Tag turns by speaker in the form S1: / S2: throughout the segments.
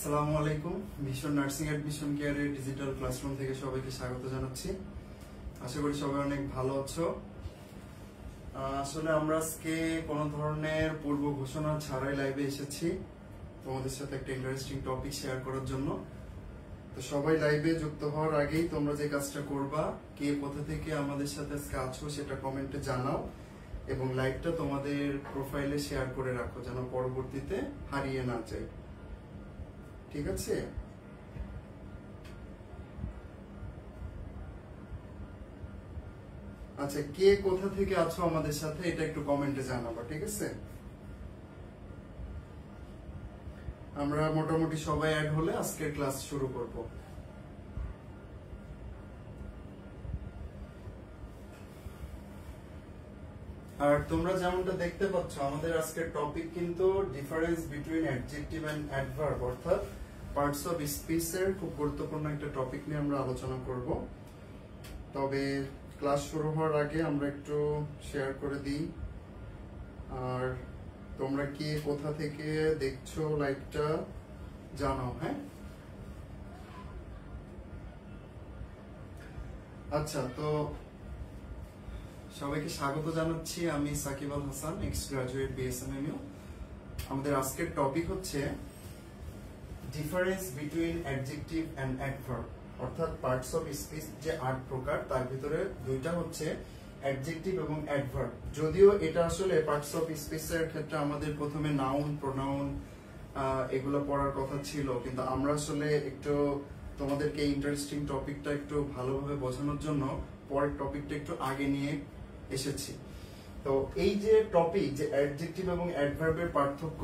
S1: আসসালামু আলাইকুম। ভীষণ নার্সিং অ্যাডমিশন কেয়ারের ডিজিটাল ক্লাসরুম থেকে সবাইকে স্বাগত জানাচ্ছি। আশা করি সবাই অনেক ভালো আছো। আসলে আমরা আজকে কোনো ধরনের পূর্ব ঘোষণা ছাড়াই লাইভে এসেছি তোমাদের সাথে একটা ইন্টারেস্টিং টপিক শেয়ার করার জন্য। তো সবাই লাইভে যুক্ত হওয়ার আগেই তোমরা যে কাজটা করবা, কে কোথা থেকে আমাদের সাথে আজকে আছো সেটা কমেন্টে জানাও এবং লাইভটা তোমাদের প্রোফাইলে শেয়ার করে রাখো যেন পরবর্তীতে হারিয়ে না যায়। ঠিক আছে? আচ্ছা, কে কোথা থেকে আছো আমাদের সাথে এটা একটু কমেন্টে জানাবা। ঠিক আছে? আমরা মোটামুটি সবাই অ্যাড হলে আজকের ক্লাস শুরু করব। আর তোমরা যেমনটা দেখতে পাচ্ছ, আমাদের আজকের টপিক কিন্তু difference between adjective and adverb, অর্থাৎ পার্টস অফ স্পিচ এর খুব গুরুত্বপূর্ণ একটা টপিক নিয়ে আমরা আলোচনা করব। তবে ক্লাস শুরু হওয়ার আগে আমরা একটু শেয়ার করে দিই। আর তোমরা কি কোথা থেকে দেখছো লাইভটা জানাও। হ্যাঁ, আচ্ছা, তো সবাইকে স্বাগত জানাচ্ছি। আমি Sakib Al Hasan, ex graduate BSMMU. আমাদের আজকের টপিক হচ্ছে difference between adjective and adverb, অর্থাৎ পার্টস অফ স্পিচ যে 8 প্রকার, তার ভিতরে দুইটা হচ্ছে অ্যাডজেক্টিভ এবং অ্যাডভার্ব। যদিও এটা আসলে পার্টস অফ স্পিচ এর ক্ষেত্রে আমাদের প্রথমে নাউন, প্রোনাউন এগুলো পড়ার কথা ছিল, কিন্তু আমরা আসলে একটু তোমাদেরকে ইন্টারেস্টিং টপিকটা একটু ভালোভাবে বোঝানোর জন্য পরের টপিকটা একটু আগে নিয়ে এসেছি। তো এই যে টপিক, যে অ্যাডজেক্টিভ এবং অ্যাডভার্বের পার্থক্য,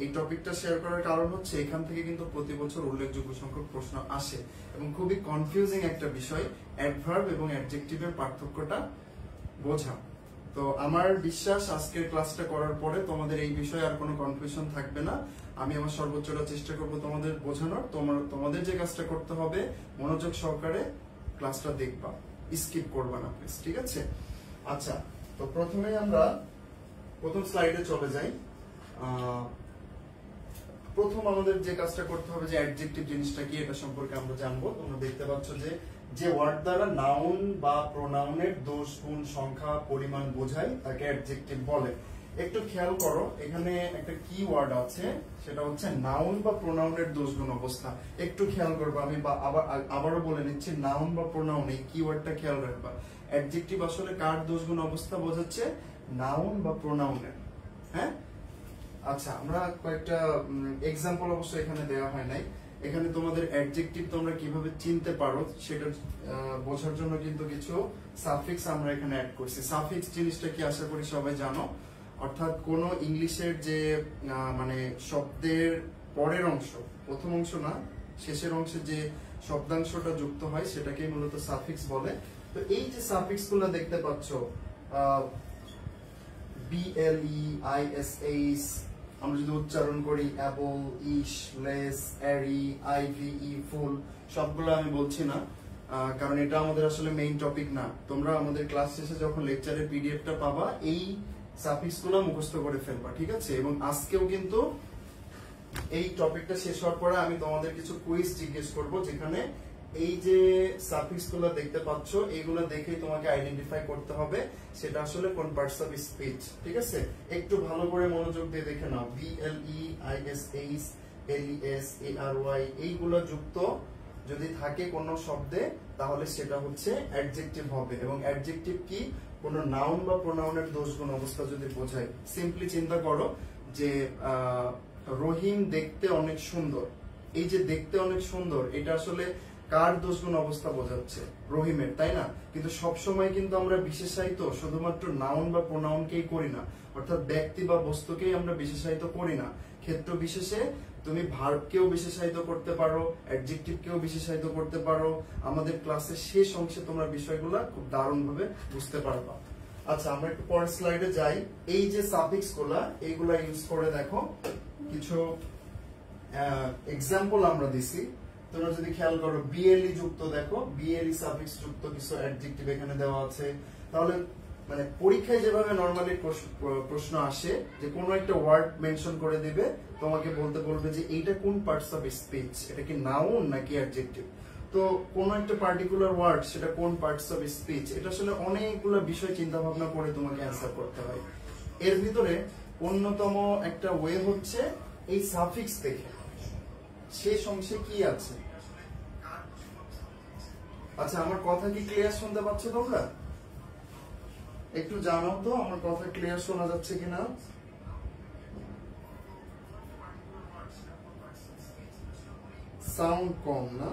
S1: এই টপিকটা শেয়ার করার কারণ হচ্ছে এখান থেকে কিন্তু প্রতি বছর উল্লেখযোগ্য সংখ্যক প্রশ্ন আসে এবং খুবই কনফিউজিং একটা বিষয় অ্যাডভার্ব এবং অ্যাডজেক্টিভের পার্থক্যটা বোঝা। তো আমার বিশ্বাস আজকের ক্লাসটা করার পরে তোমাদের এই বিষয়ে আর কোনো কনফিউশন থাকবে না। আমি আমার সর্বোচ্চটা চেষ্টা করব তোমাদের বোঝানোর। তোমাদের যে কাজটা করতে হবে, মনোযোগ সহকারে ক্লাসটা দেখবা, স্কিপ করবা না প্লিজ। ঠিক আছে? আচ্ছা, তো প্রথমে আমরা প্রথম স্লাইডে চলে যাই। প্রথম আমাদের যে কাজটা করতে হবে, যে অ্যাডজেক্টিভ জিনিসটা কি এটা সম্পর্কে আমরা জানবো। তোমরা দেখতে পাচ্ছ যে ওয়ার্ড দ্বারা নাউন বা প্রোনাউনের দোষ, গুণ, সংখ্যা, পরিমাণ বোঝায় তাকে অ্যাডজেক্টিভ বলে। একটু খেয়াল করো, এখানে একটা কি ওয়ার্ড আছে, সেটা হচ্ছে নাউন বা প্রোনাউনের দোষ, গুণ, অবস্থা। একটু খেয়াল করবো, আমি আবারও বলে নিচ্ছি, নাউন বা প্রোনাউন, এই কি ওয়ার্ডটা খেয়াল রাখবা। অ্যাডজেক্টিভ আসলে কার দোষ, গুণ, অবস্থা বোঝাচ্ছে? নাউন বা প্রোনাউনের। হ্যাঁ, আচ্ছা, আমরা কয়েকটা এক্সাম্পল অবশ্য এখানে দেওয়া হয় নাই। এখানে তোমাদের অ্যাডজেক্টিভ তোমরা কিভাবে চিনতে পারো সেটা বোঝার জন্য কিন্তু কিছু সাফিক্স আমরা এখানে অ্যাড করছি। সাফিক্স জিনিসটা কি আশা করি সবাই জানো, অর্থাৎ কোন ইংলিশের যে মানে শব্দের পরের অংশ, প্রথম অংশ না, শেষের অংশে যে শব্দাংশটা যুক্ত হয় সেটাকে মূলত সাফিক্স বলে। তো এই যে সাফিক্স গুলো দেখতে পাচ্ছ, BLE, ISH, আমরা যদি উচ্চারণ করি অ্যাবল, ইশ, লেস, এরি, আইভি, ফুল, সবগুলো আমি বলছি না, কারণ এটা আমাদের আসলে মেইন টপিক না। তোমরা আমাদের ক্লাস শেষে যখন লেকচারের পিডিএফটা পাবা, এই সাফিক্স গুলো মুখস্থ করে ফেলবা। ঠিক আছে? এবং আজকেও কিন্তু এই টপিকটা শেষ হওয়ার পরে আমি তোমাদের কিছু কুইজ জিজ্ঞেস করব, যেখানে এই যে সাফিক্স গুলো দেখতে পাচ্ছ, এইগুলো দেখেই তোমাকে আইডেন্টিফাই করতে হবে সেটা আসলে কোন পার্টস অফ স্পিচ। ঠিক আছে? একটু ভালো করে মনোযোগ দিয়ে দেখে নাও। BLE, ISH, LES, ARY এইগুলো যুক্ত যদি থাকে কোন শব্দে, তাহলে সেটা হচ্ছে অ্যাডজেক্টিভ হবে। এবং অ্যাডজেক্টিভ কি? কোন নাউন বা প্রোনাউনের দোষ, গুণ, অবস্থা যদি বোঝায়। সিম্পলি চিন্তা করো যে রহিম দেখতে অনেক সুন্দর। এই যে দেখতে অনেক সুন্দর, এটা আসলে কার দোষ, গুণ, অবস্থা বোঝাচ্ছে? রহিমের, তাই না? কিন্তু সব সময় কিন্তু আমরা বিশেষায়িত শুধুমাত্র নাউন বা প্রোনাউনকেই করি না, অর্থাৎ ব্যক্তি বা বস্তুকেই আমরা বিশেষায়িত করি না। ক্ষেত্র বিশেষে তুমি ভার্বকেও বিশেষায়িত করতে পারো, অ্যাডজেক্টিভকেও বিশেষায়িত করতে পারো। আমাদের ক্লাসের শেষ অংশে তোমরা বিষয়গুলো খুব দারুণভাবে বুঝতে পারবা। আচ্ছা, আমরা একটু পরের স্লাইডে যাই। এই যে সাফিক্স গুলা, এইগুলা ইউজ করে দেখো কিছু এক্সাম্পল আমরা দিছি। তোমরা যদি খেয়াল করো, BLE যুক্ত, দেখো BLE সাফিক্স যুক্ত কিছু অ্যাডজেক্টিভ এখানে দেওয়া আছে। তাহলে মানে পরীক্ষায় যেভাবে নরমালি প্রশ্ন আসে যে কোনো একটা ওয়ার্ড মেনশন করে দিবে, তোমাকে বলতে বলবে যে এইটা কোন পার্টস অফ স্পিচ, এটা কি নাউন নাকি অ্যাডজেক্টিভ। তো কোন একটা পার্টিকুলার ওয়ার্ড সেটা কোন পার্টস অফ স্পিচ, এটা আসলে অনেকগুলো বিষয় চিন্তা ভাবনা করে তোমাকে অ্যান্সার করতে হয়। এর ভিতরে অন্যতম একটা ওয়ে হচ্ছে এই সাফিক্স দেখে শেষ অংশে কি আছে। আচ্ছা, আমার কথা কি ক্লিয়ার শুনতে পাচ্ছ তোমরা? একটু জানাও তো আমার কথা ক্লিয়ার শোনা যাচ্ছে কিনা। সাউন্ড কম না?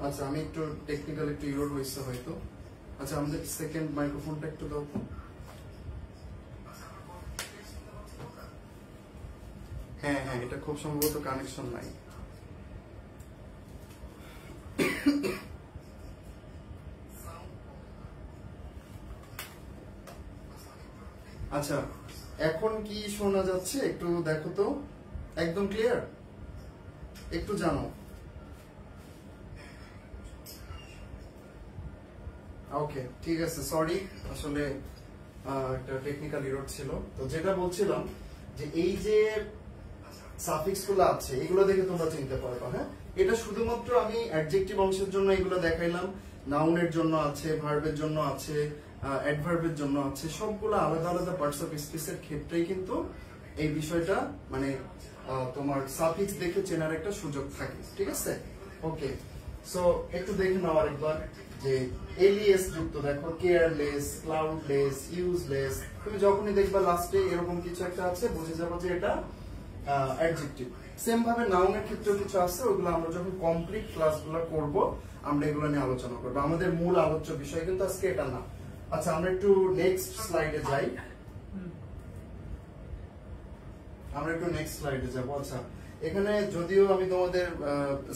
S1: আচ্ছা, আমি একটু টেকনিক্যাল একটু ইরোর হয়েছে হয়তো। আচ্ছা, আমাদের সেকেন্ড মাইক্রোফোনটা একটু দাও। হ্যাঁ হ্যাঁ, এটা খুব সম্ভবত কানেকশন নাই। আচ্ছা, এখন কি শোনা যাচ্ছে একটু দেখো তো, একদম ক্লিয়ার? একটু জানো। ওকে, ঠিক আছে, সরি, আসলে একটা টেকনিক্যাল ইরর ছিল। তো যেটা বলছিলাম যে এই যে সাফিক্স গুলো আছে এগুলো দেখে তোমরা চিনতে পারবা। হ্যাঁ, এটা শুধুমাত্র আমি অ্যাডজেক্টিভ অংশের জন্য এগুলো দেখাইলাম, নাউনের জন্য আছে, ভার্বের জন্য আছে, অ্যাডভার্বের জন্য আছে, সবগুলো আলাদা আলাদা পার্টস অফ স্পিচের ক্ষেত্রেই কিন্তু এই বিষয়টা মানে তোমার সাফিক্স দেখে চেনার একটা সুযোগ থাকে। ঠিক আছে, ওকে। সো একটু দেখে নাও আরেকবার যে এলিএস যুক্ত দেখো, কেয়ারলেস, ক্লাউডলেস, ইউজলেস। তুমি যখনই দেখবা লাস্টে এরকম কিছু একটা আছে, বুঝে যাবে যে এটা অ্যাডজেক্টিভ। সেম ভাবে নাউনের ক্ষেত্রেও কিছু আছে, ওগুলো আমরা যখন কমপ্লিট ক্লাসগুলো করব আমরা এগুলো নিয়ে আলোচনা করব। আমাদের মূল আলোচ্য বিষয় কিন্তু আজকে এটা না। আচ্ছা, আমরা একটু নেক্সট স্লাইডে যাই। আচ্ছা, এখানে যদিও আমি তোমাদের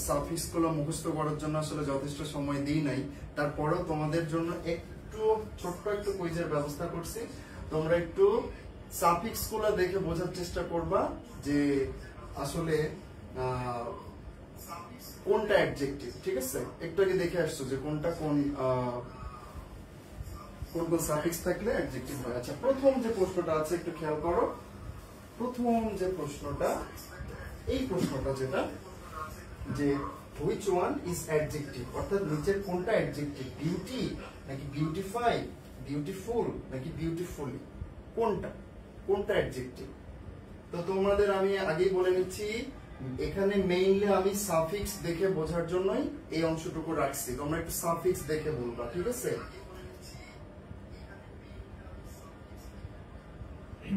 S1: সাফিক্স গুলো মুখস্থ করার জন্য আসলে যথেষ্ট সময় দিই নাই, তারপরেও তোমাদের জন্য একটু ছোট্ট একটু কুইজের ব্যবস্থা করছি। তোমরা একটু সাফিক্স গুলো দেখে বোঝার চেষ্টা করবা যে আসলে কোনটা অ্যাডজেক্টিভ। ঠিক আছে, একটু আগে দেখে আসছো যে কোনটা কোন কোন কোন সাফিক্স থাকলে অ্যাডজেক্টিভ হয়। আচ্ছা, প্রথম যে প্রশ্নটা আছে একটু খেয়াল করো। প্রথম যে প্রশ্নটা, এই প্রশ্নটা যেটা যে হুইচ ওয়ান ইজ অ্যাডজেক্টিভ, অর্থাৎ নিচের কোনটা অ্যাডজেক্টিভ, বিউটি নাকি বিউটিফাই, বিউটিফুল নাকি বিউটিফুলি, কোনটা কোনটা অ্যাডজেক্টিভ। তো তোমাদের আমি আগেই বলে নিচ্ছি, এখানে মেইনলি আমি সাফিক্স দেখে বোঝার জন্যই এই অংশটুকু রাখছি। তোমরা একটু সাফিক্স দেখে বলবা, ঠিক আছে?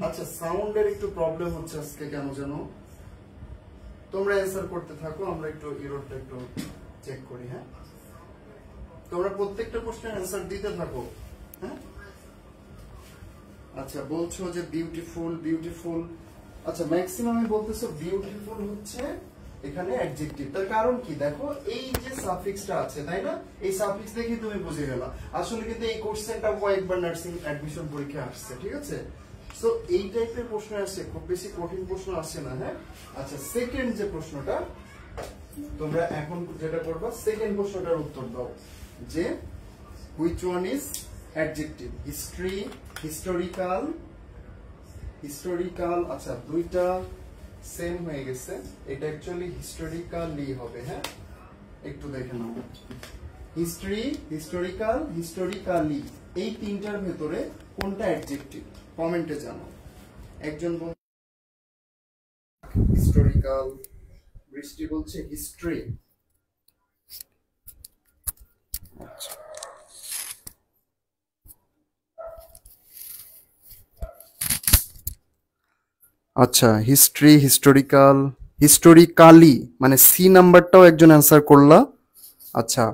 S1: আচ্ছা, সাউন্ডের একটু প্রবলেম হচ্ছে আজকে কেন যেন। তোমরা অ্যান্সার করতে থাকো, আমরা একটু ইরোরটা একটু চেক করি। হ্যাঁ, তোমরা প্রত্যেকটা প্রশ্নের অ্যান্সার দিতে থাকো। হ্যাঁ, আচ্ছা, বলছো যে বিউটিফুল বিউটিফুল। আচ্ছা, ম্যাক্সিমামই বলতেছো বিউটিফুল হচ্ছে এখানে অ্যাডজেক্টিভ। তার কারণ কি দেখো, এই যে সাফিক্সটা আছে তাই না, এই সাফিক্স দেখে তুমি বুঝে গেলা। আসলে কিন্তু এই কোশ্চেনটা কয়েকবার নার্সিং অ্যাডমিশন পরীক্ষা আসছে। ঠিক আছে, সো এই টাইপের প্রশ্ন আসে, খুব বেশি কঠিন প্রশ্ন আসে না। হ্যাঁ, আচ্ছা, সেকেন্ড যে প্রশ্নটা তোমরা এখন যেটা করবা, সেকেন্ড প্রশ্নটার উত্তর দাও যে which one is adjective, history, historical, historical. আচ্ছা, দুইটা সেম হয়ে গেছে, এটা অ্যাকচুয়ালি হিস্টোরিক্যালি হবে। হ্যাঁ, একটু দেখে নাও, হিস্ট্রি, হিস্টোরিক্যাল, হিস্টোরিক্যালি, এই তিনটার ভেতরে কোনটা অ্যাডজেক্টিভ কমেন্টে জানাও। একজন হিস্টোরিক্যাল, বৃষ্টি বলছে হিস্ট্রি। আচ্ছা, হিস্ট্রি, হিস্টোরিক্যাল, হিস্টোরিক্যালি মানে সি নাম্বারটাও একজন অ্যান্সার করলা। আচ্ছা,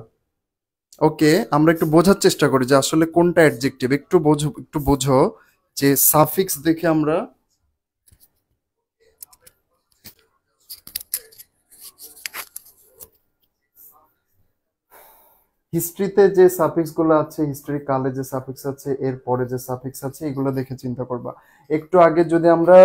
S1: ওকে, আমরা একটু বোঝার চেষ্টা করি যে আসলে কোনটা অ্যাডজেক্টিভ। একটু বোঝো, একটু বোঝো যে সাফিক্স দেখে আমরা হিস্ট্রিতে যে সাফিক্স গুলো আছে, হিস্টোরিক্যালে যে সাফিক্স আছে, এর পরে যে সাফিক্স আছে, এগুলো দেখে চিন্তা করবা। একটু আগে যদি আমরা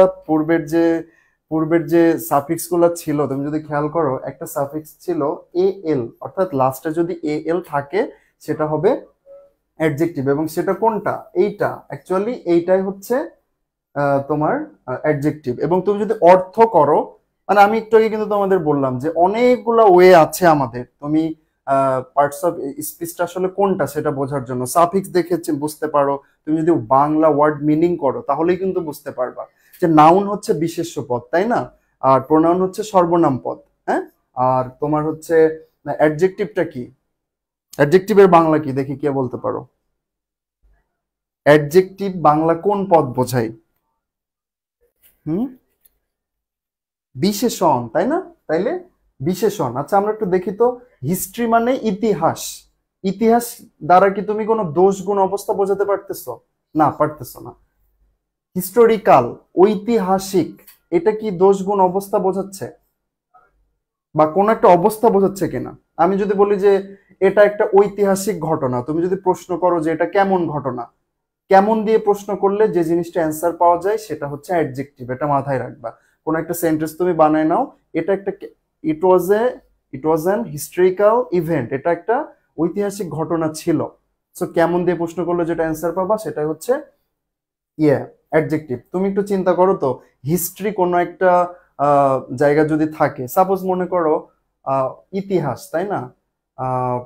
S1: পূর্বের যে সাফিক্স গুলো ছিল, তুমি যদি খেয়াল করো, একটা সাফিক্স ছিল এ এল, অর্থাৎ লাস্টে যদি এ এল থাকে সেটা হবে অ্যাডজেক্টিভ, এবং সেটা কোনটা? এইটা, অ্যাকচুয়ালি এইটাই হচ্ছে তোমার অ্যাডজেক্টিভ। এবং তুমি যদি অর্থ করো, মানে আমি একটু আগে কিন্তু তোমাদের বললাম যে অনেকগুলো ওয়ে আছে আমাদের, তুমি পার্টস অফ স্পিচটা আসলে কোনটা সেটা বোঝার জন্য সাফিক্স দেখে বুঝতে পারো। তুমি যদি বাংলা ওয়ার্ড মিনিং করো তাহলেই কিন্তু বুঝতে পারবা যে নাউন হচ্ছে বিশেষ্য পদ, তাই না? আর প্রোনাউন হচ্ছে সর্বনাম পদ। হ্যাঁ, আর তোমার হচ্ছে অ্যাডজেক্টিভটা কি? অ্যাডজেক্টিভের বাংলা কি দেখি, কে বলতে পারো? অ্যাডজেক্টিভ বাংলা কোন পদ বোঝায়? হুম, বিশেষণ, তাই না? তাইলে বিশেষণ। আচ্ছা, আমরা একটু দেখি তো। হিস্ট্রি মানে ইতিহাস। ইতিহাস দ্বারা কি তুমি কোনো দোষ গুণ অবস্থা বোঝাতে পারতেছো? না, পারতেছো না। হিস্টোরিক্যাল, ঐতিহাসিক, এটা কি দোষ গুণ অবস্থা বোঝাচ্ছে বা কোন একটা অবস্থা বোঝাচ্ছে কিনা? আমি যদি বলি যে এটা একটা ঐতিহাসিক ঘটনা, তুমি যদি প্রশ্ন করো যে এটা কেমন ঘটনা, কেমন দিয়ে প্রশ্ন করলে যে জিনিসটা অ্যান্সার পাওয়া যায় সেটা হচ্ছে অ্যাডজেক্টিভ। এটা মাথায় রাখবা। কোন একটা সেন্টেন্স তুমি বানায় নাও, এটা একটা ইট ওয়াজ অ্যান হিস্টরিক্যাল ইভেন্ট, এটা একটা ঐতিহাসিক ঘটনা ছিল। সো কেমন দিয়ে প্রশ্ন করলে যেটা অ্যান্সার পাবা সেটা হচ্ছে অ্যাডজেক্টিভ। তুমি একটু চিন্তা করো তো, হিস্ট্রি কোনো একটা জায়গা যদি থাকে, সাপোজ মনে করো ইতিহাস, তাই না? আহ,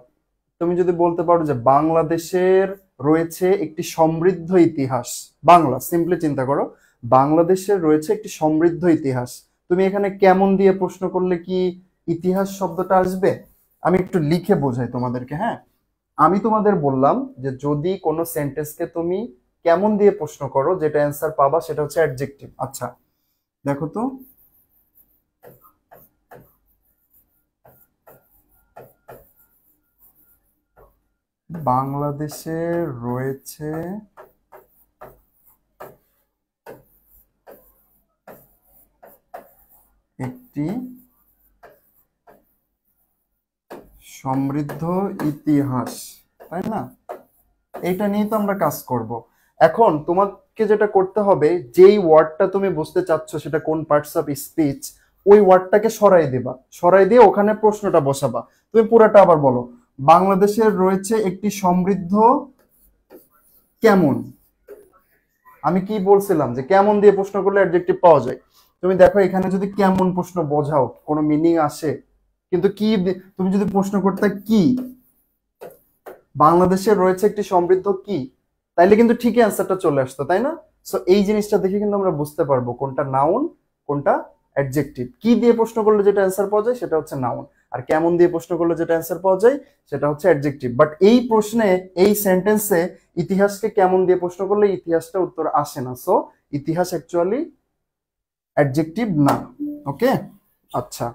S1: তুমি যদি বলতে পারো যে বাংলাদেশের রয়েছে একটি সমৃদ্ধ ইতিহাস, বাংলা, সিম্পলি চিন্তা করো, বাংলাদেশের রয়েছে একটি সমৃদ্ধ ইতিহাস। তুমি এখানে কেমন দিয়ে প্রশ্ন করলে কি ইতিহাস শব্দটা আসবে? আমি একটু লিখে বোঝাই তোমাদেরকে। হ্যাঁ, আমি তোমাদের বললাম যে যদি কোনো সেন্টেন্সকে তুমি কেমন দিয়ে প্রশ্ন করো, যেটা অ্যান্সার পাবা সেটা হচ্ছে অ্যাডজেক্টিভ। আচ্ছা, দেখো তো, বাংলাদেশে রয়েছে একটি সমৃদ্ধ ইতিহাস, তাই না? এইটা নিয়ে তো আমরা কাজ করব। এখন তোমাকে যেটা করতে হবে, যেই ওয়ার্ডটা তুমি বুঝতে চাচ্ছ সেটা কোন পার্টস অফ স্পিচ, ওই ওয়ার্ডটাকে সরাই দিবা, সরাই দিয়ে ওখানে প্রশ্নটা বসাবা। তুমি পুরাটা আবার বলো, বাংলাদেশের রয়েছে একটি সমৃদ্ধ কেমন। আমি কি বলছিলাম যে কেমন দিয়ে প্রশ্ন করলে অ্যাডজেক্টিভ পাওয়া যায়। তুমি দেখো এখানে যদি কেমন প্রশ্ন বোঝাও কোনো মিনিং আসে, কিন্তু কি তুমি যদি প্রশ্ন করতে কি বাংলাদেশের রয়েছে একটি সমৃদ্ধ কি, তাইলে কিন্তু ঠিকই অ্যান্সারটা চলে আসতো, তাই না? সো এই জিনিসটা দেখে কিন্তু আমরা বুঝতে পারবো কোনটা নাউন কোনটা অ্যাডজেক্টিভ। কি দিয়ে প্রশ্ন করলে যেটা অ্যান্সার পাওয়া যায় সেটা হচ্ছে নাউন, আর কেমন দিয়ে প্রশ্ন করলে যেটা অ্যান্সার পাওয়া যায় সেটা হচ্ছে অ্যাডজেক্টিভ। বাট এই প্রশ্নে, এই সেন্টেন্সে ইতিহাসকে কেমন দিয়ে প্রশ্ন করলে ইতিহাসটা উত্তর আসে না। সো ইতিহাস অ্যাকচুয়ালি অ্যাডজেক্টিভ না। ওকে, আচ্ছা।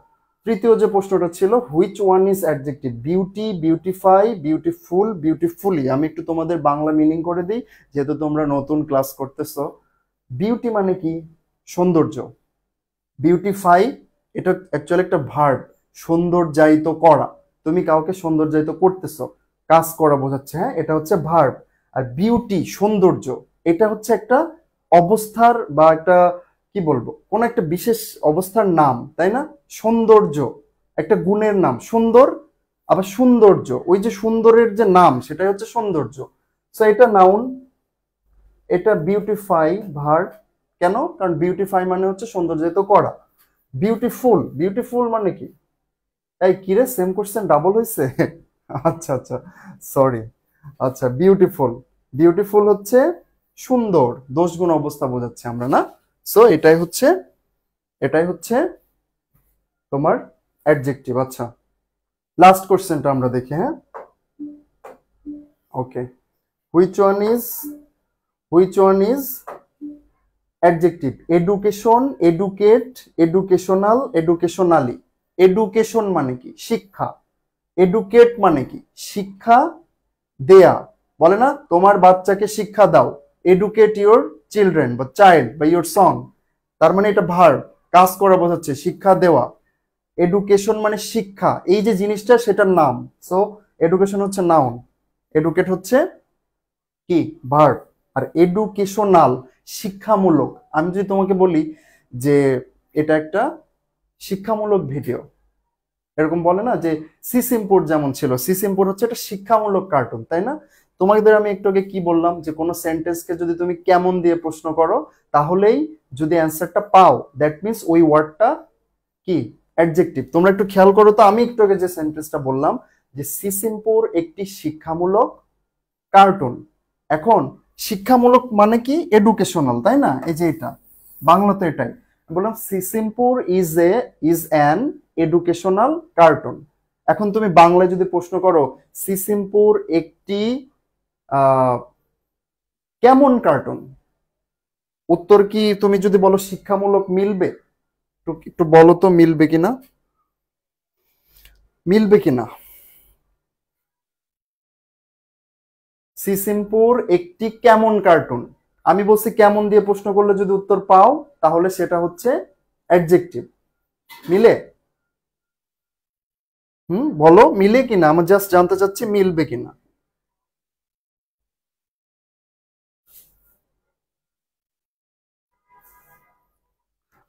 S1: তৃতীয় যে প্রশ্নটা ছিল, which one is adjective? Beauty, beautify, beautiful, beautifully. আমি একটু তোমাদের বাংলা মিনিং করে দিই, যেহেতু তোমরা নতুন ক্লাস করতেছো। বিউটি মানে কি? সৌন্দর্য। বিউটিফাই, এটা অ্যাকচুয়ালি একটা ভার্ব, সৌন্দর্যায়িত করা। তুমি কাউকে সৌন্দর্যায়িত করতেছো, কাজ করা বোঝাচ্ছে। হ্যাঁ, এটা হচ্ছে ভার্ব। আর বিউটি, সৌন্দর্য, এটা হচ্ছে একটা অবস্থার বা একটা, কি বলবো, কোন একটা বিশেষ অবস্থার নাম, তাই না? সৌন্দর্য একটা গুণের নাম, সুন্দর, আবার সৌন্দর্য, ওই যে সুন্দরের যে নাম সেটাই হচ্ছে সৌন্দর্য। সো এটা নাউন, এটা বিউটিফাই ভার্ব। কেন? কারণ বিউটিফাই মানে হচ্ছে সৌন্দর্যায়িত করা। বিউটিফুল, বিউটিফুল মানে কি? এই কিরে, সেম কোশ্চেন ডাবল হয়েছে? আচ্ছা আচ্ছা, সরি। আচ্ছা, বিউটিফুল, বিউটিফুল হচ্ছে সুন্দর, দোষ গুণ অবস্থা বোঝাচ্ছে আমরা, না? সো এটাই হচ্ছে তোমার অ্যাডজেক্টিভ। আচ্ছা, লাস্ট কোশ্চেনটা আমরা দেখি। হ্যাঁ, okay, which one is adjective? Education, educate, educational, educationally. Education মানে কি? শিক্ষা। এডুকেট মানে কি? শিক্ষা দেয়া। বলে না, তোমার বাচ্চাকে শিক্ষা দাও, এডুকেট ইউর চিলড্রেন বা চাইল্ড বা ইউর সন। তার মানে এটা ভার্ব, কাজ করা বোঝাচ্ছে, শিক্ষা দেওয়া। এডুকেশন মানে শিক্ষা, এই যে জিনিসটা সেটার নাম। সো এডুকেশন হচ্ছে নাউন, এডুকেট হচ্ছে কি? ভার্ব। আর এডুকেশনাল, শিক্ষামূলক। আমি যদি তোমাকে বলি যে এটা একটা শিক্ষামূলক ভিডিও, এরকম বলে না যে সিসিমপুর যেমন ছিল, সিসিমপুর হচ্ছে একটা শিক্ষামূলক কার্টুন, তাই না? তোমাদের আমি একটু আগে কি বললাম যে কোনো সেন্টেন্সকে যদি তুমি কেমন দিয়ে প্রশ্ন করো তাহলেই যদি অ্যান্সারটা পাও দ্যাট মিন্স ওই ওয়ার্ডটা কি অ্যাডজেক্টিভ। তোমরা একটু খেয়াল করো তো, আমি একটু আগে যে সেন্টেন্সটা বললাম যে সিসিমপুর একটি শিক্ষামূলক কার্টুন। এখন শিক্ষামূলক মানে কি এডুকেশনাল, তাই না? এই যে এটা বাংলাতে এটাই বললাম, Sisimpur is an educational cartoon. এখন তুমি বাংলায় যদি প্রশ্ন করো সিসিমপুর একটি কেমন কার্টুন, উত্তর কি তুমি যদি বলো শিক্ষামূলক মিলবে? একটু বলো তো মিলবে কিনা, মিলবে কিনা? সিসিমপুর একটি কেমন কার্টুন, আমি বলছি কেমন দিয়ে প্রশ্ন করলে যদি উত্তর পাও তাহলে সেটা হচ্ছে অ্যাডজেক্টিভ। মিলে? বলো মিলে কিনা, আমি জাস্ট জানতে চাচ্ছি মিলবে কিনা।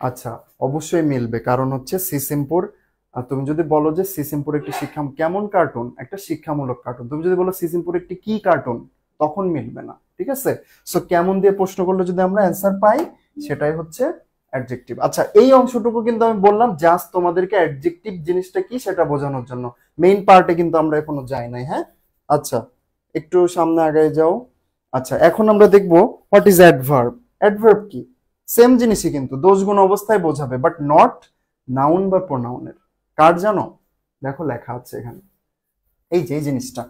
S1: আচ্ছা, অবশ্যই মিলবে, কারণ হচ্ছে সিসিমপুর, তুমি যদি বলো যে সিসিমপুর একটি কেমন কার্টুন, একটা শিক্ষামূলক কার্টুন, তুমি যদি বলো সিসিমপুর একটি কি কার্টুন, তখন মিলবে না, ঠিক আছে? সো কেমন দিয়ে প্রশ্ন করলে যদি আমরা অ্যান্সার পাই সেটাই হচ্ছে অ্যাডজেক্টিভ। আচ্ছা, এই অংশটুকু কিন্তু আমি বললাম জাস্ট তোমাদেরকে অ্যাডজেক্টিভ জিনিসটা কি সেটা বোঝানোর জন্য, মেইন পার্টে কিন্তু আমরা এখনো যাই নাই। হ্যাঁ, আচ্ছা একটু সামনে আগায় যাও। আচ্ছা, এখন আমরা দেখবো হোয়াট ইজ অ্যাডভার্ব। অ্যাডভার্ব কি? সেম জিনিসই কিন্তু দোষগুণ অবস্থায় বোঝাবে, বাট নট নাউন বা প্রোনাউনের। কার জানো? দেখো লেখা আছে এখানে, এই যে এই জিনিসটা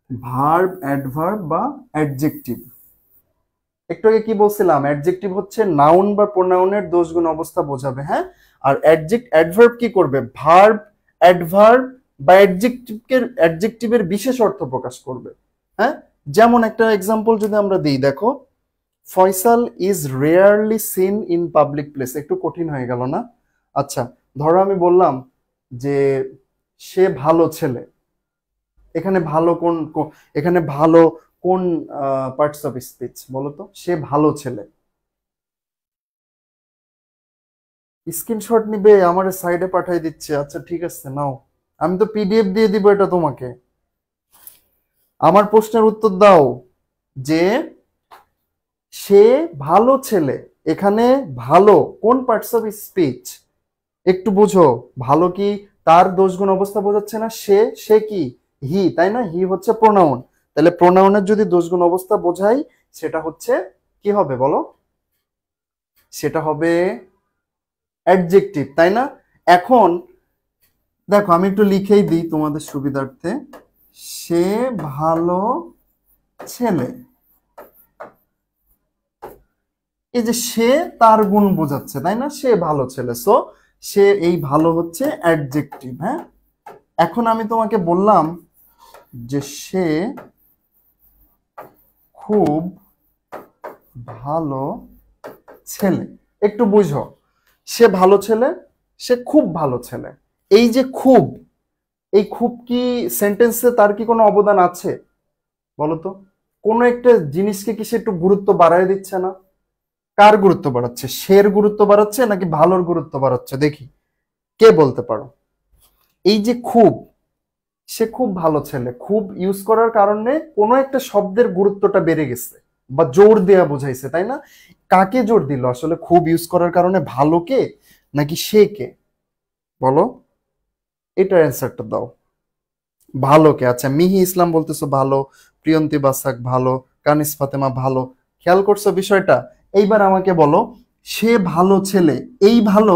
S1: ভার্ব, অ্যাডভার্ব বা অ্যাডজেক্টিভ। একটু আগে কি বলছিলাম, অ্যাডজেক্টিভ হচ্ছে নাউন বা প্রোনাউনের দোষগুণ অবস্থা বোঝাবে। হ্যাঁ, আর অ্যাডভার্ব কি করবে? ভার্ব, অ্যাডভার্ব বা অ্যাডজেক্টিভের বিশেষ অর্থ প্রকাশ করবে। হ্যাঁ, যেমন একটা এক্সাম্পল যদি আমরা দিই, দেখো Faisal is rarely seen in public place. একটু কঠিন হয়ে গেল না? আচ্ছা, ধরো আমি বললাম যে সে ভালো ছেলে, এখানে ভালো এখানে ভালো কোন পার্টস অফ স্পিচ বলো তো? সে ভালো ছেলে। স্ক্রিনশট নিবে, আমার সাইডে পাঠিয়ে দিচ্ছে। আচ্ছা ঠিক আছে, নাও, আমি তো পিডিএফ দিয়ে দিব এটা তোমাকে। আমার প্রশ্নের উত্তর দাও যে সে ভালো ছেলে, এখানে ভালো কোন পার্টস অফ স্পিচ? একটু বুঝো, ভালো কি তার দোষগুণ অবস্থা বোঝাচ্ছে না? সে কি হি, তাই না? হি হচ্ছে প্রোনাউন, তাহলে প্রোনাউনের যদি দোষগুণ অবস্থা বোঝাই সেটা হচ্ছে কি হবে বলো? সেটা হবে অ্যাডজেক্টিভ, তাই না? এখন দেখো আমি একটু লিখেই দিই তোমাদের সুবিধার্থে, সে ভালো ছেলে। এই যে সে তার গুণ বোঝাচ্ছে, তাই না? সে ভালো ছেলে, সো সে এই ভালো হচ্ছে অ্যাডজেক্টিভ। হ্যাঁ, এখন আমি তোমাকে বললাম যে সে খুব ভালো ছেলে। একটু বুঝো, সে ভালো ছেলে, সে খুব ভালো ছেলে। এই যে খুব, এই খুব কি সেন্টেন্সে তার কি কোনো অবদান আছে বলতো? কোনো একটা জিনিসকে কি সে একটু গুরুত্ব বাড়ায় দিচ্ছে না? কার গুরুত্ব বাড়াচ্ছে? সের গুরুত্ব বাড়াচ্ছে নাকি ভালোর গুরুত্ব বাড়াচ্ছে? দেখি কে বলতে পারো। এই যে খুব, সে খুব ভালো ছেলে, খুব ইউজ করার কারণে কোনো একটা শব্দের গুরুত্বটা বেড়ে গেছে বা জোর দেয়া বোঝাইছে, তাই না? কাকে জোর দিল আসলে খুব ইউজ করার কারণে? ভালোকে নাকি সে কে বলো? এটার অ্যান্সারটা দাও। ভালোকে। আচ্ছা, মিহি ইসলাম বলতেছো ভালো, প্রিয়ন্তী বাসাক ভালো, কানিস ফাতেমা ভালো। খেয়াল করছো বিষয়টা? এইবার আমাকে বলো, সে ভালো ছেলে, এই ভালো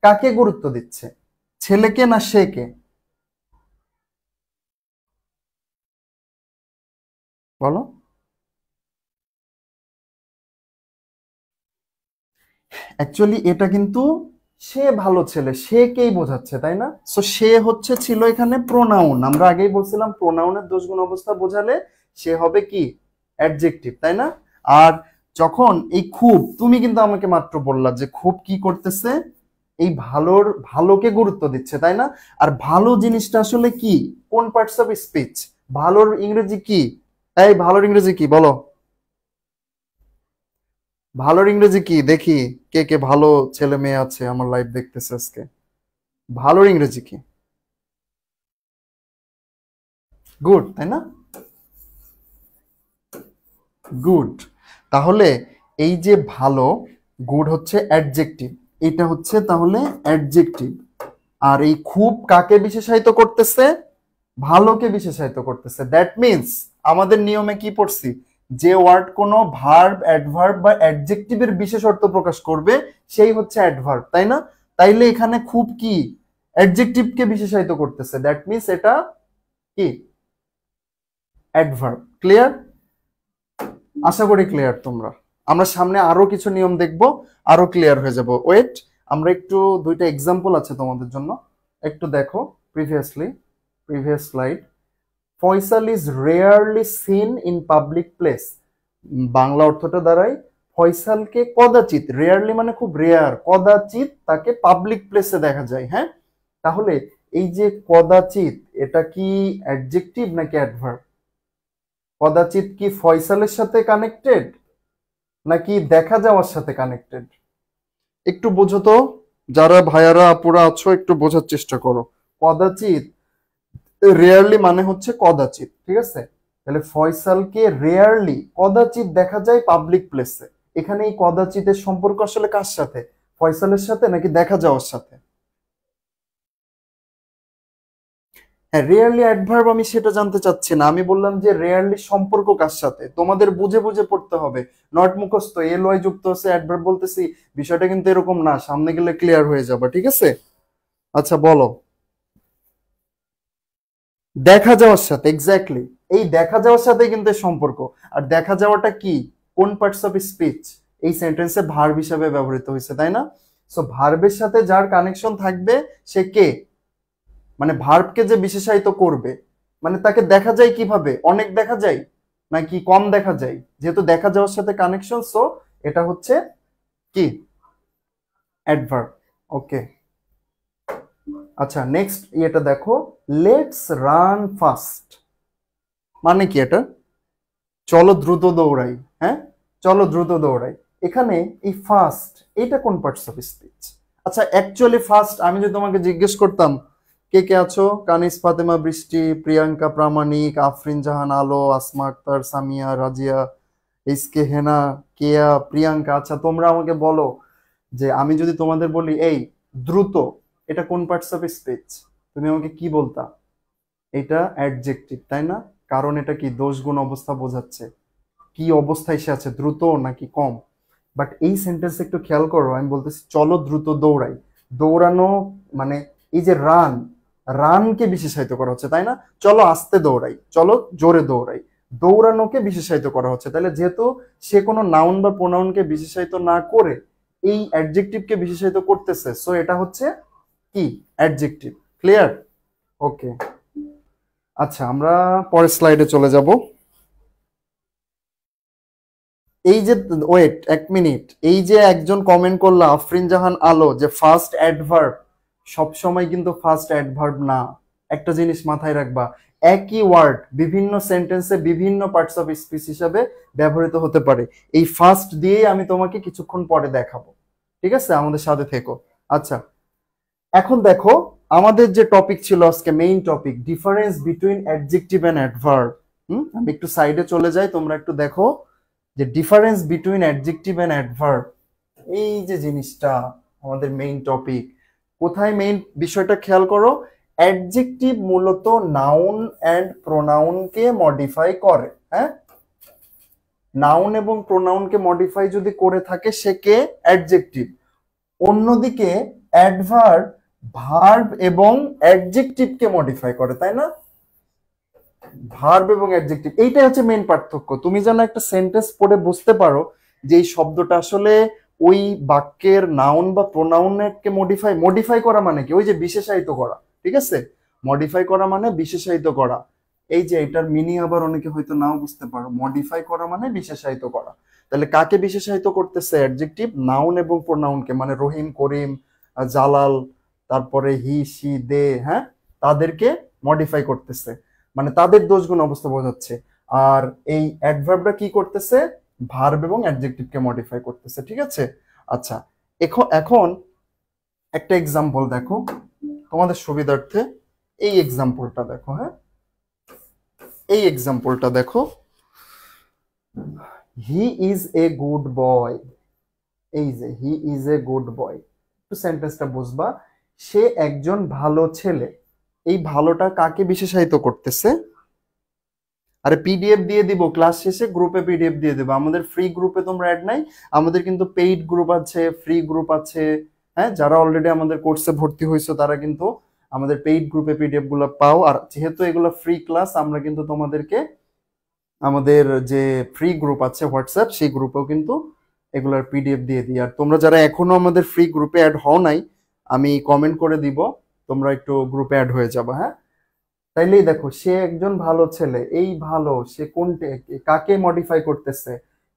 S1: কাকে গুরুত্ব দিচ্ছে? ছেলেকে না সে কে বলো? অ্যাকচুয়ালি এটা কিন্তু সে ভালো ছেলে, সে কেই বোঝাচ্ছে, তাই না? সো সে হচ্ছে ছিল এখানে প্রোনাউন। আমরা আগেই বলছিলাম প্রোনাউনের দোষগুণ অবস্থা বোঝালে সে হবে কি অ্যাডজেক্টিভ, তাই না? আর যখন এই খুব, তুমি কিন্তু আমাকে মাত্র বললা যে খুব কি করতেছে? এই ভালোকে গুরুত্ব দিচ্ছে, তাই না? আর ভালো জিনিসটা আসলে কি? কোন পার্টস অফ স্পিচ? ভালোর ইংরেজি কি? এই ভালোর ইংরেজি কি বলো? ভালোর ইংরেজি কি দেখি? কে কে ভালো ছেলে মেয়ে আছে আমার লাইভ দেখতেছে আজকে? ভালোর ইংরেজি কি? গুড, তাই না? গুড। তাহলে এই যে ভালো, গুড হচ্ছে অ্যাডজেক্টিভ, এটা হচ্ছে তাহলে অ্যাডজেক্টিভ। আর এই খুব কাকে বিশেষায়িত করতেছে? ভালোকে বিশেষায়িত করতেছে। দ্যাট মিন্স আমাদের নিয়মে কি পড়ছি, যে ওয়ার্ড কোনো ভার্ব, অ্যাডভার্ব বা অ্যাডজেক্টিভের বিশেষ অর্থ প্রকাশ করবে সেই হচ্ছে অ্যাডভার্ব, তাই না? তাইলে এখানে খুব কি অ্যাডজেক্টিভকে বিশেষায়িত করতেছে, দ্যাট মিন্স এটা কি অ্যাডভার্ব। ক্লিয়ার? আশা করি ক্লিয়ার তোমরা। আমরা সামনে আরো কিছু নিয়ম দেখব, আরো ক্লিয়ার হয়ে যাব। ওয়েট, আমরা একটু দুইটা এক্সাম্পল আছে তোমাদের জন্য, একটু দেখো। Previous slide. Faisal is rarely seen in public place. Bangla অর্থটা দাঁড়ায় ফয়সালকে কদাচিৎ, রেয়ারলি মানে খুব রেয়ার, কদাচিৎ তাকে পাবলিক প্লেসে দেখা যায়। হ্যাঁ, তাহলে এই যে কদাচিৎ, এটা কি অ্যাডজেক্টিভ নাকি অ্যাডভার্ব? কদাচিৎ কি ফয়সালের সাথে কানেক্টেড নাকি দেখা যাওয়ার সাথে কানেক্টেড? একটু বোঝো তো, যারা ভাইয়ারা আপুরা আছো একটু বোঝার চেষ্টা করো। কদাচিৎ, রেয়ারলি মানে হচ্ছে কদাচিৎ, ঠিক আছে? তাহলে ফয়সালকে রেয়ারলি, কদাচিৎ দেখা যায় পাবলিক প্লেসে। এখানে এই কদাচিতের সম্পর্ক আসলে কার সাথে? ফয়সালের সাথে নাকি দেখা যাওয়ার সাথে? হ্যাঁ, রেয়ারলি অ্যাডভার্ব আমি সেটা জানতে চাচ্ছি না, আমি বললাম যে রেয়ারলি সম্পর্ক কার সাথে। তোমাদের বুঝে বুঝে পড়তে হবে, নট মুখস্থ এল ওয়াই যুক্ত হচ্ছে অ্যাডভার্ব বলতেছি, বিষয়টা কিন্তু এরকম না, সামনে গেলে ক্লিয়ার হয়ে যাবে, ঠিক আছে? আচ্ছা বলো। দেখা যাওয়ার সাথে, এক্স্যাক্টলি। এই দেখা যাওয়ার সাথে কিন্তু এর সম্পর্ক। আর দেখা যাওয়াটা কি, কোন পার্টস অফ স্পিচ? এই সেন্টেন্সে ভার্ব হিসাবে ব্যবহৃত হয়েছে, তাই না? সো ভার্বের সাথে যার কানেকশন থাকবে সে কে, মানে ভার্বকে যে বিশেষায়িত করবে, মানে তাকে দেখা যায় কিভাবে, অনেক দেখা যায় নাকি কম দেখা যায়? যেহেতু দেখা যাওয়ার সাথে কানেকশন, সো এটা হচ্ছে কি অ্যাডভার্ব। ওকে, আচ্ছা নেক্সট এটা দেখো, লেটস রান ফাস্ট। মানে কি এটা? চলো দ্রুত দৌড়াই। হ্যাঁ, চলো দ্রুত দৌড়াই। এখানে এই ফাস্ট, এটা কোন পার্টস অফ স্পিচ? আচ্ছা অ্যাকচুয়ালি ফাস্ট আমি যদি তোমাকে জিজ্ঞেস করতাম কে কে আছো, কানিস, ফাতেমা, বৃষ্টি, প্রিয়াঙ্কা, প্রামাণিক, আফরিন জাহান, আলো, আসমা আক্তার, সামিয়া, রাজিয়া, এসকে, হেনা, কেয়া, প্রিয়াঙ্কা, আচ্ছা তোমরা আমাকে বলো যে আমি যদি তোমাদের বলি এই দ্রুত, এটা কোন পার্টস অফ স্পিচ, তুমি আমাকে কি বলতা? এটা অ্যাডজেক্টিভ, তাই না? কারণ এটা কি দোষ গুণ অবস্থা বোঝাচ্ছে, কি অবস্থায় সে আছে, দ্রুত নাকি কম। বাট এই সেন্টেন্স একটু খেয়াল করো, আমি বলতেছি চলো দ্রুত দৌড়াই। দৌড়ানো মানে এই যে রান, রানকে বিশেষায়িত করা হচ্ছে, তাই না? চলো আস্তে দৌড়াই, চলো জোরে দৌড়াই, দৌড়ানোকে বিশেষায়িত করা হচ্ছে। তাহলে যেহেতু সে কোনো নাউন বা প্রোনাউনকে বিশেষায়িত না করে এই অ্যাডজেক্টিভকে বিশেষায়িত করতেছে, সো এটা হচ্ছে কি অ্যাডজেক্টিভ। ক্লিয়ার? ওকে, আচ্ছা আমরা পরের স্লাইডে চলে যাব। এই যে ওয়েট এক মিনিট, এই যে একজন কমেন্ট করলো আফরিন জাহান আলো যে ফার্স্ট অ্যাডভার্ব, সব সময় কিন্তু ফার্স্ট অ্যাডভার্ব না। একটা জিনিস মাথায় রাখবা, একই ওয়ার্ড বিভিন্ন সেন্টেন্সে বিভিন্ন পার্টস অফ স্পিচ হিসাবে ব্যবহৃত হতে পারে। এই ফার্স্ট দিয়েই আমি তোমাকে কিছুক্ষণ পরে দেখাবো, ঠিক আছে? আমাদের সাথে থেকো। আচ্ছা এখন দেখো, আমাদের যে টপিক ছিল আজকে, main topic, difference between adjective and adverb. আমি একটু সাইডে চলে যাই, তোমরা একটু দেখো যে difference between adjective and adverb, এই যে জিনিসটা আমাদের মেইন টপিক। কোথায় মেইন বিষয়টা খেয়াল করো, অ্যাডজেক্টিভ মূলত নাউন এন্ড প্রোনাউনকে মডিফাই করে। হ্যাঁ, নাউন এবং প্রোনাউনকে মডিফাই যদি করে থাকে সে কে অ্যাডজেক্টিভ। অন্যদিকে অ্যাডভার্ব ভার্ব এবং অ্যাডজেক্টিভকে মডিফাই করে, তাই না? ভার্ব এবং অ্যাডজেক্টিভ, এইটাই হচ্ছে মেইন পার্থক্য। তুমি যেন একটা সেন্টেন্স পড়ে বুঝতে পারো যে এই শব্দটা আসলে ওই বাক্যের নাউন বা প্রোনাউনকে মডিফাই, মডিফাই করা মানে কি, ওই যে বিশেষায়িত করা, ঠিক আছে? মডিফাই করা মানে বিশেষায়িত করা। এই যে এটার মিনিং আবার অনেকে হয়তো নাও বুঝতে পারো, মডিফাই করা মানে বিশেষায়িত করা। তাহলে কাকে বিশেষায়িত করতেছে? অ্যাডজেক্টিভ নাউন এবং প্রোনাউনকে, মানে রহিম, করিম, জালাল, তারপরে হি, সি, দে, হ্যাঁ, তাদেরকে মডিফাই করতেছে, মানে তাদের দোষগুণ অবস্থা বোঝাচ্ছে। আর এই অ্যাডভার্বটা কি করতেছে? ভার্ব এবং অ্যাডজেক্টিভকে মডিফাই করতেছে, ঠিক আছে? আচ্ছা এখন একটা এক্সাম্পল দেখো তোমাদের সুবিধার্থে। এই এক্সাম্পলটা দেখো, হ্যাঁ এই এক্সাম্পলটা দেখো। He is a good boy, এই যে he is a good boy, একটু সেন্টেন্সটা বুঝবা। সে একজন ভালো ছেলে, এই ভালোটা কাকে বিশেষায়িত করতেছে? আরে পিডিএফ দিয়ে দিব ক্লাস শেষে, গ্রুপে পিডিএফ দিয়ে দেবো। আমাদের ফ্রি গ্রুপে তোমরা অ্যাড নাই, আমাদের কিন্তু পেইড গ্রুপ আছে, ফ্রি গ্রুপ আছে। হ্যাঁ, যারা অলরেডি আমাদের কোর্সে ভর্তি হয়েছে তারা কিন্তু আমাদের পেইড গ্রুপে পিডিএফ গুলো পাও। আর যেহেতু এগুলো ফ্রি ক্লাস, আমরা কিন্তু তোমাদেরকে আমাদের যে ফ্রি গ্রুপ আছে হোয়াটসঅ্যাপ, সেই গ্রুপেও কিন্তু এগুলোর পিডিএফ দিয়ে দিই। আর তোমরা যারা এখনো আমাদের ফ্রি গ্রুপে অ্যাড হও নাই, আমি কমেন্ট করে দিব, তোমরা একটু গ্রুপে অ্যাড হয়ে যাবে। হ্যাঁ, তাইলেই দেখো সে একজন ভালো ছেলে, এই ভালো সে কোনটা, কাকে মডিফাই করতেছে?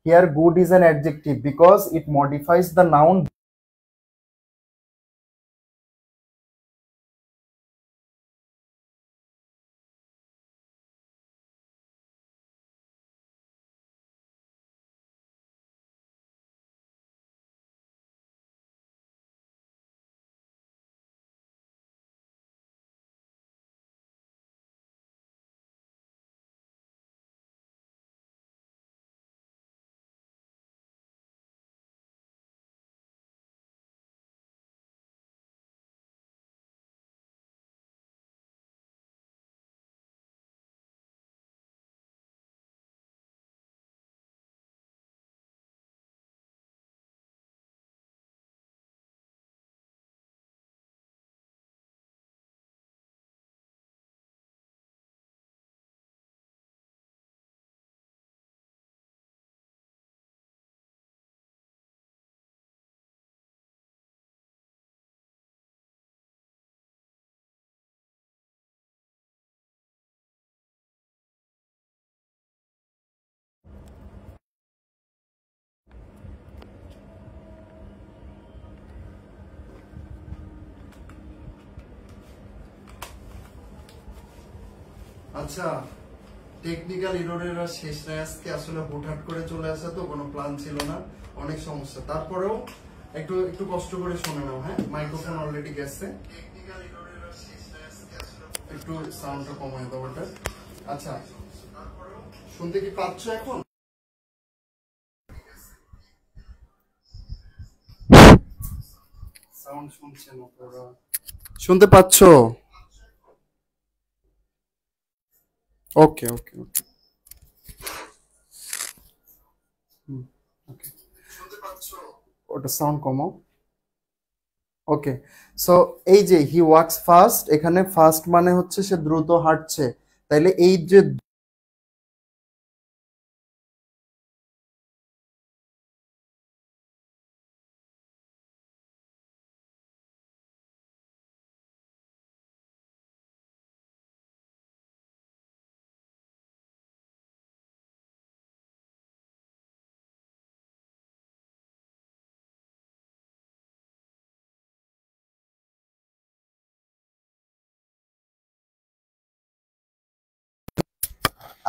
S1: Here good is an adjective because it modifies the noun. আচ্ছা, টেকনিক্যাল ইররের আর শেষ নাই আজকে, আসলে হুটহাট করে চলে আসা তো, কোনো প্ল্যান ছিল না, অনেক সমস্যা। তারপরেও একটু একটু কষ্ট করে শুনে নাও। হ্যাঁ, মাইক্রোফোন অলরেডি গেছে। টেকনিক্যাল ইররের আর শেষ নাই আজকে, আসলে একটু সাউন্ডটা কমায় দাও ওটা। আচ্ছা, শুনতে কি পাচ্ছ এখন? সাউন্ড শুনছে না তোরা? শুনতে পাচ্ছো? ওকে ওকে ওকে ওকে, ওটা সাউন্ড কমাও। ওকে, সো এই যে হি ওয়াক্স ফাস্ট, এখানে ফাস্ট মানে হচ্ছে সে দ্রুত হাঁটছে। তাইলে এই যে,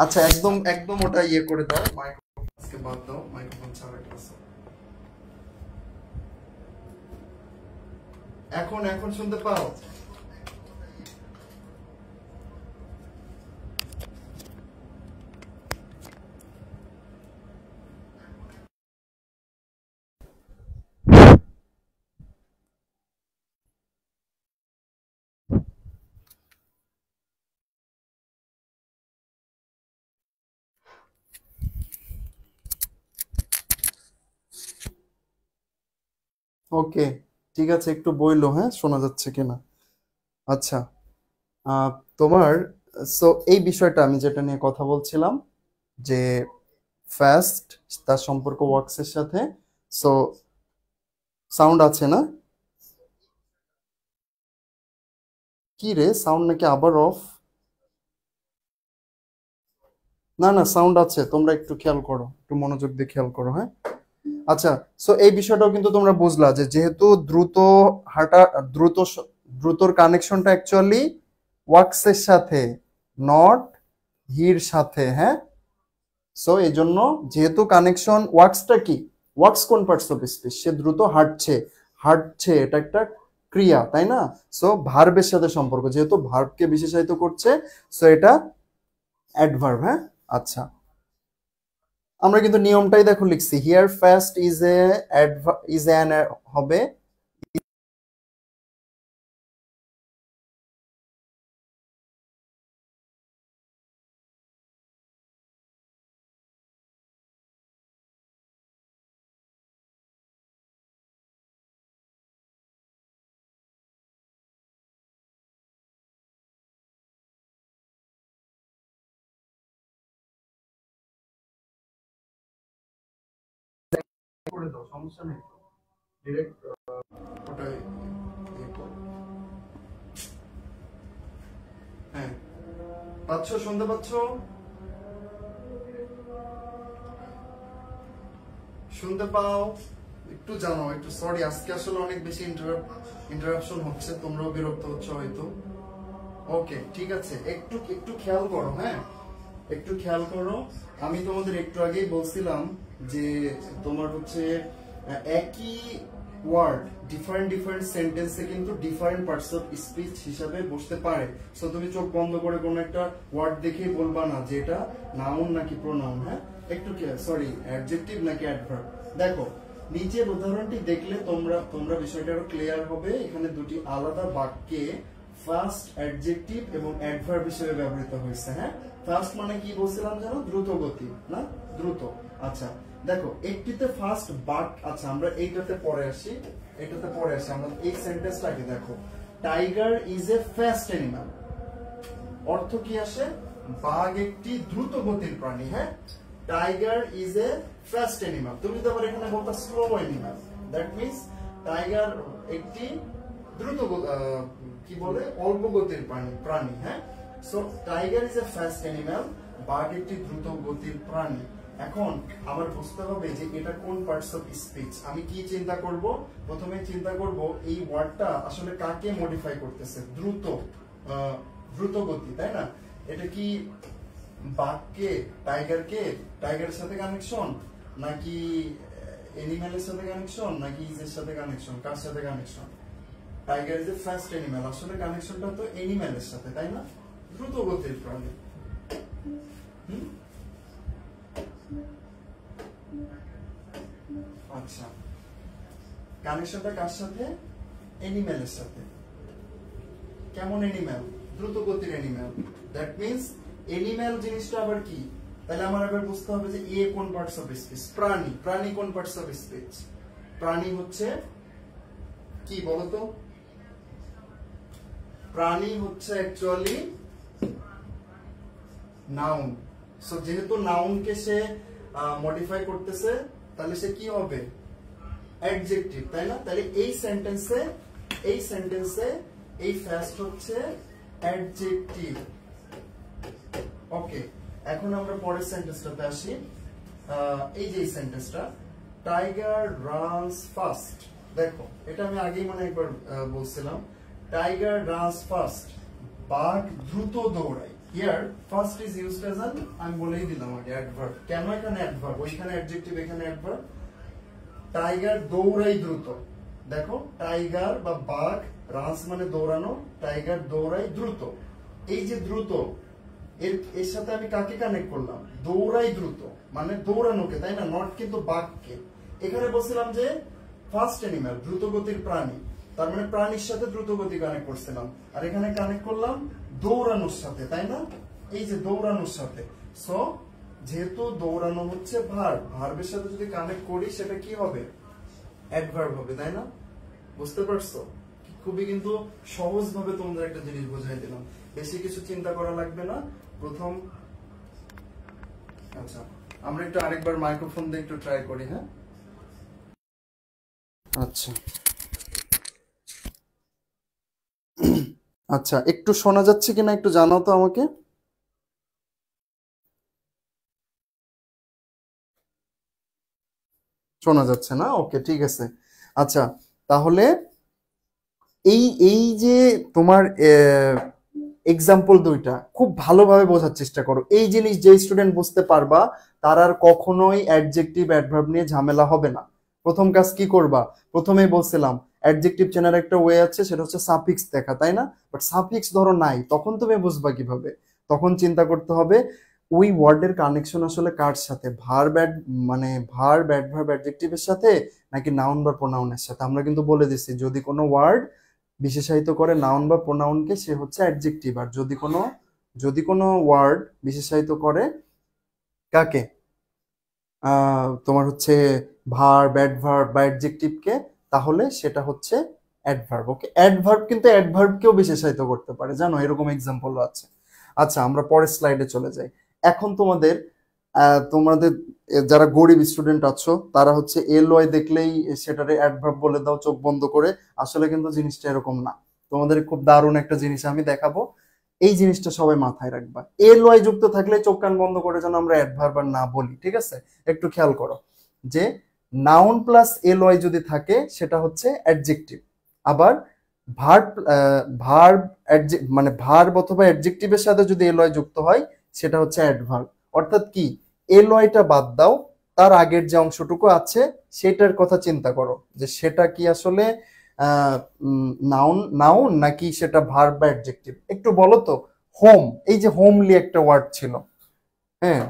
S1: আচ্ছা একদম একদম ওটা ইয়ে করে দাও, মাইক্রোফোন আজকে বাদ দাও, মাইক্রোফোন ছাড়া ক্লাস। এখন এখন শুনতে পাও? ওকে, ঠিক আছে, একটু বইলো, হ্যাঁ শোনা যাচ্ছে কিনা। আচ্ছা, আহ, তোমার, সো এই বিষয়টা আমি যেটা নিয়ে কথা বলছিলাম, যে ফাস্ট তার সম্পর্ক ওয়ার্কসের সাথে। সো সাউন্ড আছে না? কি রে, সাউন্ড নাকি আবার অফ? না না, সাউন্ড আছে, তোমরা একটু খেয়াল করো, একটু মনোযোগ দিয়ে খেয়াল করো। হ্যাঁ, আচ্ছা, সো এই বিষয়টাও কিন্তু তোমরা বুঝলা যে যেহেতু দ্রুত হাঁটা, দ্রুত দ্রুতর কানেকশনটা অ্যাকচুয়ালি ওয়াক্সের সাথে, নট হির সাথে। হ্যাঁ, সো এই জন্য যেহেতু কানেকশন, ওয়াক্সটা কি, ওয়াক্স কোন পার্টস অফ স্পিচ, সে দ্রুত হাঁটছে, হাঁটছে এটা একটা ক্রিয়া, তাই না? সো ভার্বের সাথে সম্পর্ক, যেহেতু ভার্বকে বিশেষায়িত করছে, সো এটা অ্যাডভার্ব। হ্যাঁ, আচ্ছা, আমরা কিন্তু নিয়মটাই দেখো লিখছি, হিয়ার ফার্স্ট ইজ অ্যান হবে করে দাও, সমস্যা নেই তো, ডিরেক্ট ওটাই ইয়ে করো। হ্যাঁ, পাচ্ছ, শুনতে পাচ্ছ? শুনতে পাও? একটু জানো, একটু সরি, আজকে আসলে অনেক বেশি ইন্টারাপশন হচ্ছে, তোমরাও বিরক্ত হচ্ছ হয়তো। ওকে, ঠিক আছে, একটু একটু খেয়াল করো। হ্যাঁ, একটু খেয়াল করো। আমি তোমাদের একটু আগেই বলছিলাম যে তোমার হচ্ছে একই ওয়ার্ড ডিফারেন্ট ডিফারেন্ট সেন্টেন্সে কিন্তু ডিফারেন্ট পার্টস অফ স্পিচ হিসাবে বসতে পারে। সো তুমি চোখ বন্ধ করে কোনো একটা ওয়ার্ড দেখেই বলবা না যে এটা নাউন নাকি প্রোনাউন। হ্যাঁ, একটু সরি, অ্যাডজেক্টিভ নাকি অ্যাডভার্ব। দেখো নিচের উদাহরণটি দেখলে তোমরা বিষয়টা আরো ক্লিয়ার হবে। এখানে দুটি আলাদা বাক্যে ফার্স্ট অ্যাডজেক্টিভ এবং অ্যাডভার্ব হিসেবে ব্যবহৃত হয়েছে। হ্যাঁ, ফার্স্ট মানে কি বলছিলাম জানো? দ্রুত গতি, না? দ্রুত। আচ্ছা দেখো, একটিতে ফার্স্ট বাক্য, আচ্ছা আমরা এইটাতে পরে আসি, আমরা এই সেন্টেন্সটাকে দেখো, tiger is a fast animal. অর্থ কি আসে? বাঘ একটি দ্রুত গতির প্রাণী। হ্যাঁ, tiger is a fast animal. তুমি তো আবার এখানে বলতা slow animal, that means tiger একটি দ্রুত কি বলে, অল্প গতির প্রাণী। হ্যাঁ, so tiger is a fast animal, বাঘ একটি দ্রুত গতির প্রাণী। এখন আমার বুঝতে হবে যে এটা কোন পার্টস অফ স্পিচ। আমি কি চিন্তা করব? প্রথমে চিন্তা করব এই ওয়ার্ডটা আসলে কাকে মডিফাই করতেছে। দ্রুত গতি, তাই না? এটা কি বাঘকে, টাইগারের সাথে কানেকশন, নাকি এনিম্যালের সাথে কানেকশন, নাকি ইজের সাথে কানেকশন? কার সাথে connection? Tiger is a fast animal, আসলে কানেকশনটা তো এনিম্যালের সাথে, তাই না? দ্রুত গতির প্রাণী। আচ্ছা, কানেকশনটা কার সাথে? এনিম্যালের সাথে। কেমন এনিম্যাল? দ্রুত গতির এনিম্যাল। দ্যাট মিন্স এনিম্যাল জিনিসটা আবার কি? তাহলে আমার আবার বুঝতে হবে যে এ কোন পার্টস অফ স্পিচ? প্রাণী। প্রাণী কোন পার্টস অফ স্পিচ? প্রাণী হচ্ছে কি বলতো? প্রাণী হচ্ছে অ্যাকচুয়ালি নাউন। সো যেহেতু নাউনকে সে মডিফাই করতেছে, তাহলে সে কি হবে? অ্যাডজেক্টিভ, তাই না? তাহলে এই সেন্টেন্সে এই ফার্স্ট হচ্ছে অ্যাডজেক্টিভ। ওকে, এখন আমরা পরের সেন্টেন্সটাতে আসি। এই যে সেন্টেন্সটা, টাইগার রানস ফাস্ট। দেখো এটা আমি আগেই মনে একবার বলছিলাম, টাইগার রানস ফাস্ট, বাঘ দ্রুত দৌড়ায়। Here first is used as an, আমি বলেই দিলাম আগে, অ্যাডভার্ব। কেন এখানে অ্যাডভার্ব? ওইখানে অ্যাডজেক্টিভ, এখানে অ্যাডভার্ব। টাইগার দৌড়াই দ্রুত। দেখো টাইগার বা বাঘ, রানস মানে দৌড়ানো, টাইগার দৌড়াই দ্রুত। এই যে দ্রুত, এর সাথে আমি কাকে কানেক্ট করলাম? দৌড়াই দ্রুত মানে দৌড়ানোকে, তাই না? নট কিন্তু বাঘকে। এখানে বলছিলাম যে ফাস্ট অ্যানিমাল, দ্রুত গতির প্রাণী, তার মানে প্রাণীর সাথে দ্রুত গতি কানেক্ট করছিলাম। আর এখানে কানেক্ট করলাম দৌড়ানোর সাথে, তাই না? এই যে দৌড়ানোর সাথে। সো যেহেতু দৌড়ানো হচ্ছে ভার্বের সাথে যদি কানেক্ট করি, সেটা কি হবে? অ্যাডভার্ব হবে, তাই না? বুঝতে পারছো? খুবই কিন্তু সহজ ভাবে তোমাদের একটা জিনিস বোঝাই দিলাম, বেশি কিছু চিন্তা করা লাগবে না। প্রথম, আচ্ছা আমরা একটু আরেকবার মাইক্রোফোন দিয়ে একটু ট্রাই করি। হ্যাঁ, আচ্ছা আচ্ছা, একটু শোনা যাচ্ছে কিনা একটু জানাও তো আমাকে। শোনা যাচ্ছে না? ওকে, ঠিক আছে। আচ্ছা তাহলে এই এই যে তোমার এক্সাম্পল দুইটা খুব ভালোভাবে বোঝার চেষ্টা করো। এই জিনিস যে স্টুডেন্ট বুঝতে পারবা, তার আর কখনোই অ্যাডজেক্টিভ অ্যাডভার্ব নিয়ে ঝামেলা হবে না। প্রথম কাজ কি করবা? প্রথমেই বলছিলাম অ্যাডজেক্টিভ চেনার একটা ওয়ে আছে, সেটা হচ্ছে সাফিক্স দেখা, তাই না? বাট সাফিক্স ধরো নাই, তখন তুমি বুঝবা কিভাবে? তখন চিন্তা করতে হবে ওই ওয়ার্ডের কানেকশন আসলে কার সাথে, ভার্ব মানে ভার্ব অ্যাডভার্ব অ্যাডজেক্টিভের সাথে নাকি নাউন বা প্রোনাউনের সাথে। আমরা কিন্তু বলে দিচ্ছি যদি কোনো ওয়ার্ড বিশেষায়িত করে নাউন বা প্রোনাউনকে সে হচ্ছে অ্যাডজেক্টিভ, আর যদি কোনো ওয়ার্ড বিশেষায়িত করে কাকে, তোমার হচ্ছে ভার্ব অ্যাডভার্ব বা অ্যাডজেক্টিভকে, তাহলে সেটা হচ্ছে অ্যাডভার্ব। ওকে, অ্যাডভার্ব কিন্তু অ্যাডভার্বকেও বিশেষায়িত করতে পারে, জানো, এরকম এক্সাম্পলও আছে। আচ্ছা, আমরা পরের স্লাইডে চলে যাই। এখন তোমাদের যারা গরিব স্টুডেন্ট আছো তারা হচ্ছে এল ওয়াই দেখলেই সেটারে অ্যাডভার্ব বলে দাও চোখ বন্ধ করে। আসলে কিন্তু জিনিসটা এরকম না। তোমাদের খুব দারুণ একটা জিনিস আমি দেখাবো, এই জিনিসটা সবাই মাথায় রাখবা। এল ওয়াই যুক্ত থাকলে চোখ কান বন্ধ করে যেন আমরা অ্যাডভার্ব আর না বলি, ঠিক আছে? একটু খেয়াল করো যে নাউন প্লাস এল ওয়াই যদি থাকে সেটা হচ্ছে অ্যাডজেক্টিভ, আবার ভার্ব ভার্ব মানে ভার্ব অথবা অ্যাডজেক্টিভের সাথে যদি এল ওয়াই যুক্ত হয় সেটা হচ্ছে অ্যাডভার্ব। অর্থাৎ কি, এল ওয়াইটা বাদ দাও, তার আগের যে অংশটুকু আছে সেটার কথা চিন্তা করো যে সেটা কি আসলে নাউন নাউন নাকি সেটা ভার্ব বা অ্যাডজেক্টিভ। একটু বলো তো। হোম, এই যে হোমলি একটা ওয়ার্ড ছিল, হ্যাঁ,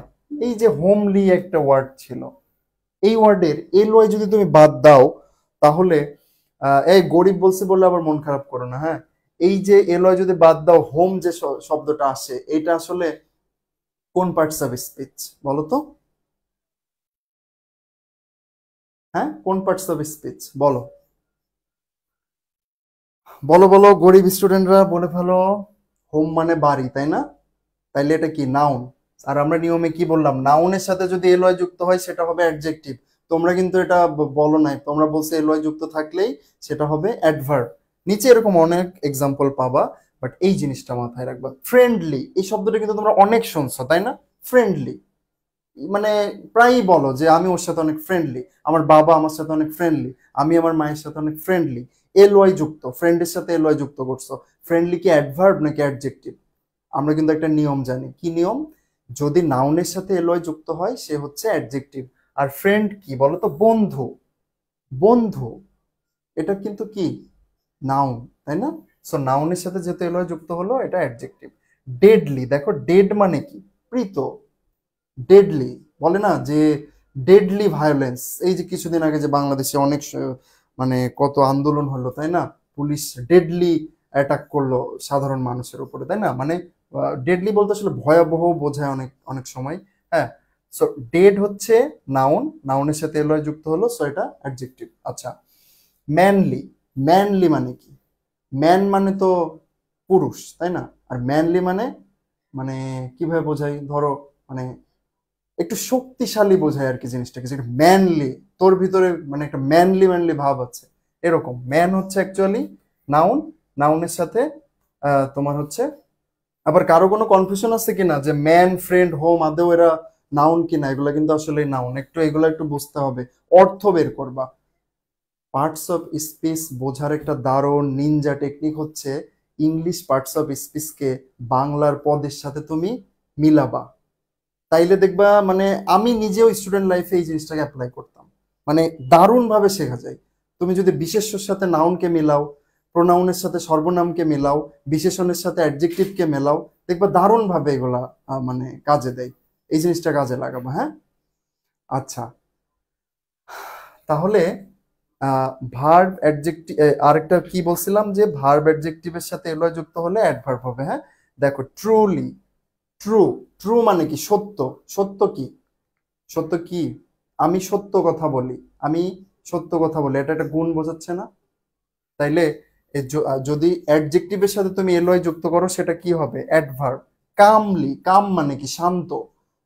S1: এই যে হোমলি একটা ওয়ার্ড ছিল, এই ওয়ার্ডের এল ওয়াই যদি তুমি বাদ দাও তাহলে এই গরিব বলছি বলে আবার মন খারাপ করো না, হ্যাঁ। এই যে এল ওয়াই যদি বাদ দাও, হোম যে শব্দটা আসে এটা আসলে কোন পার্টস অফ স্পিচ বলো তো? হ্যাঁ, কোন পার্টস অফ স্পিচ বলো? বলো বলো, গরিব স্টুডেন্টরা বলে ফেলো। হোম মানে বাড়ি, তাই না? তাইলে এটা কি, নাউন। আর আমরা নিয়মে কি বললাম, নাউনের সাথে যদি এল ওয়াই যুক্ত হয় সেটা হবে অ্যাডজেক্টিভ। তোমরা কিন্তু এটা বলো নাই, তোমরা বলছো এল ওয়াই যুক্ত থাকলেই সেটা হবে অ্যাডভার্ব। নিচে এরকম অনেক এক্সাম্পল পাবা, বাট এই জিনিসটা মাথায় রাখবা। ফ্রেন্ডলি, এই শব্দটা কিন্তু তোমরা অনেক শুনছো, তাই না? ফ্রেন্ডলি মানে প্রায়ই বলো যে আমি ওর সাথে অনেক ফ্রেন্ডলি, আমার বাবা আমার সাথে অনেক ফ্রেন্ডলি, আমি আমার মায়ের সাথে অনেক ফ্রেন্ডলি। এল ওয়াই যুক্ত, ফ্রেন্ডের সাথে এল ওয়াই যুক্ত করছো। ফ্রেন্ডলি কি অ্যাডভার্ব নাকি অ্যাডজেক্টিভ? আমরা কিন্তু একটা নিয়ম জানি, কি নিয়ম? যদি নাউনের সাথে এল ওয়াই যুক্ত হয় সে হচ্ছে অ্যাডজেক্টিভ। আর ফ্রেন্ড কি বলতো? বন্ধু। বন্ধু এটা কিন্তু কি, নাউন, তাই না? সো নাউনের সাথে যেহেতু এল ওয়াই যুক্ত হলো এটা অ্যাডজেক্টিভ। ডেডলি, দেখো ডেড মানে কি, মৃত। ডেডলি বলে না যে ডেডলি ভায়োলেন্স, এই যে কিছুদিন আগে যে বাংলাদেশে অনেক মানে কত আন্দোলন হলো, তাই না? পুলিশ ডেডলি অ্যাটাক করলো সাধারণ মানুষের উপরে, তাই না? মানে ডেডলি বলতে আসলে ভয়াবহ বোঝায় অনেক অনেক সময়, হ্যাঁ। সো ডেড হচ্ছে নাউন, নাউনের সাথে এলয় যুক্ত হলো, সো এটা অ্যাডজেক্টিভ। আচ্ছা, ম্যানলি, ম্যানলি মানে কি? ম্যান মানে তো পুরুষ, তাই না? আর ম্যানলি মানে মানে কিভাবে বোঝাই, ধরো মানে একটু শক্তিশালী বোঝায় আর কি জিনিসটাকে, যেটা ম্যানলি, তোর ভিতরে মানে একটা ম্যানলি ম্যানলি ভাব আছে, এরকম। ম্যান হচ্ছে অ্যাকচুয়ালি নাউন, নাউনের সাথে তোমার হচ্ছে, আবার কারো কোনো কনফিউশন আছে কিনা যে ম্যান ফ্রেন্ড হোম আদেও এরা নাউন কিনা? এগুলো কিন্তু আসলে নাউন, একটু এগুলো একটু বুঝতে হবে, অর্থ বের করবা। পার্টস অফ স্পিচ বোঝার একটা দারুণ নিনজা টেকনিক হচ্ছে ইংলিশ পার্টস অফ স্পিচকে বাংলার পদের সাথে তুমি মিলাবা। তাইলে দেখবা মানে আমি নিজেও স্টুডেন্ট লাইফে এই জিনিসটাকে অ্যাপ্লাই করতাম, মানে দারুণ ভাবে শেখা যায়। তুমি যদি বিশেষ্যর সাথে নাউনকে মিলাও, প্রোনাউনের সাথে সর্বনামকে মেলাও, বিশেষণের সাথে অ্যাডজেক্টিভকে মেলাও, দেখবা দারুণ ভাবে এগুলা মানে কাজে দেয়। এই জিনিসটা কাজে লাগাবো, হ্যাঁ। আচ্ছা, তাহলে ভার্ব অ্যাডজেক্টিভ, আরেকটা কি বলছিলাম যে ভার্ব অ্যাডজেক্টিভের সাথে এলয় যুক্ত হলে অ্যাডভার্ব হবে, হ্যাঁ। দেখো ট্রুলি, ট্রু, ট্রু মানে কি, সত্য। সত্য কি, সত্য কি? আমি সত্য কথা বলি, আমি সত্য কথা বলি, এটা একটা গুণ বোঝাচ্ছে না? তাইলে যদি অ্যাডজেক্টিভের সাথে তুমি এলওয়াই যুক্ত করো সেটা কি হবে, অ্যাডভার্ব। কামলি, কাম মানে কি, শান্ত।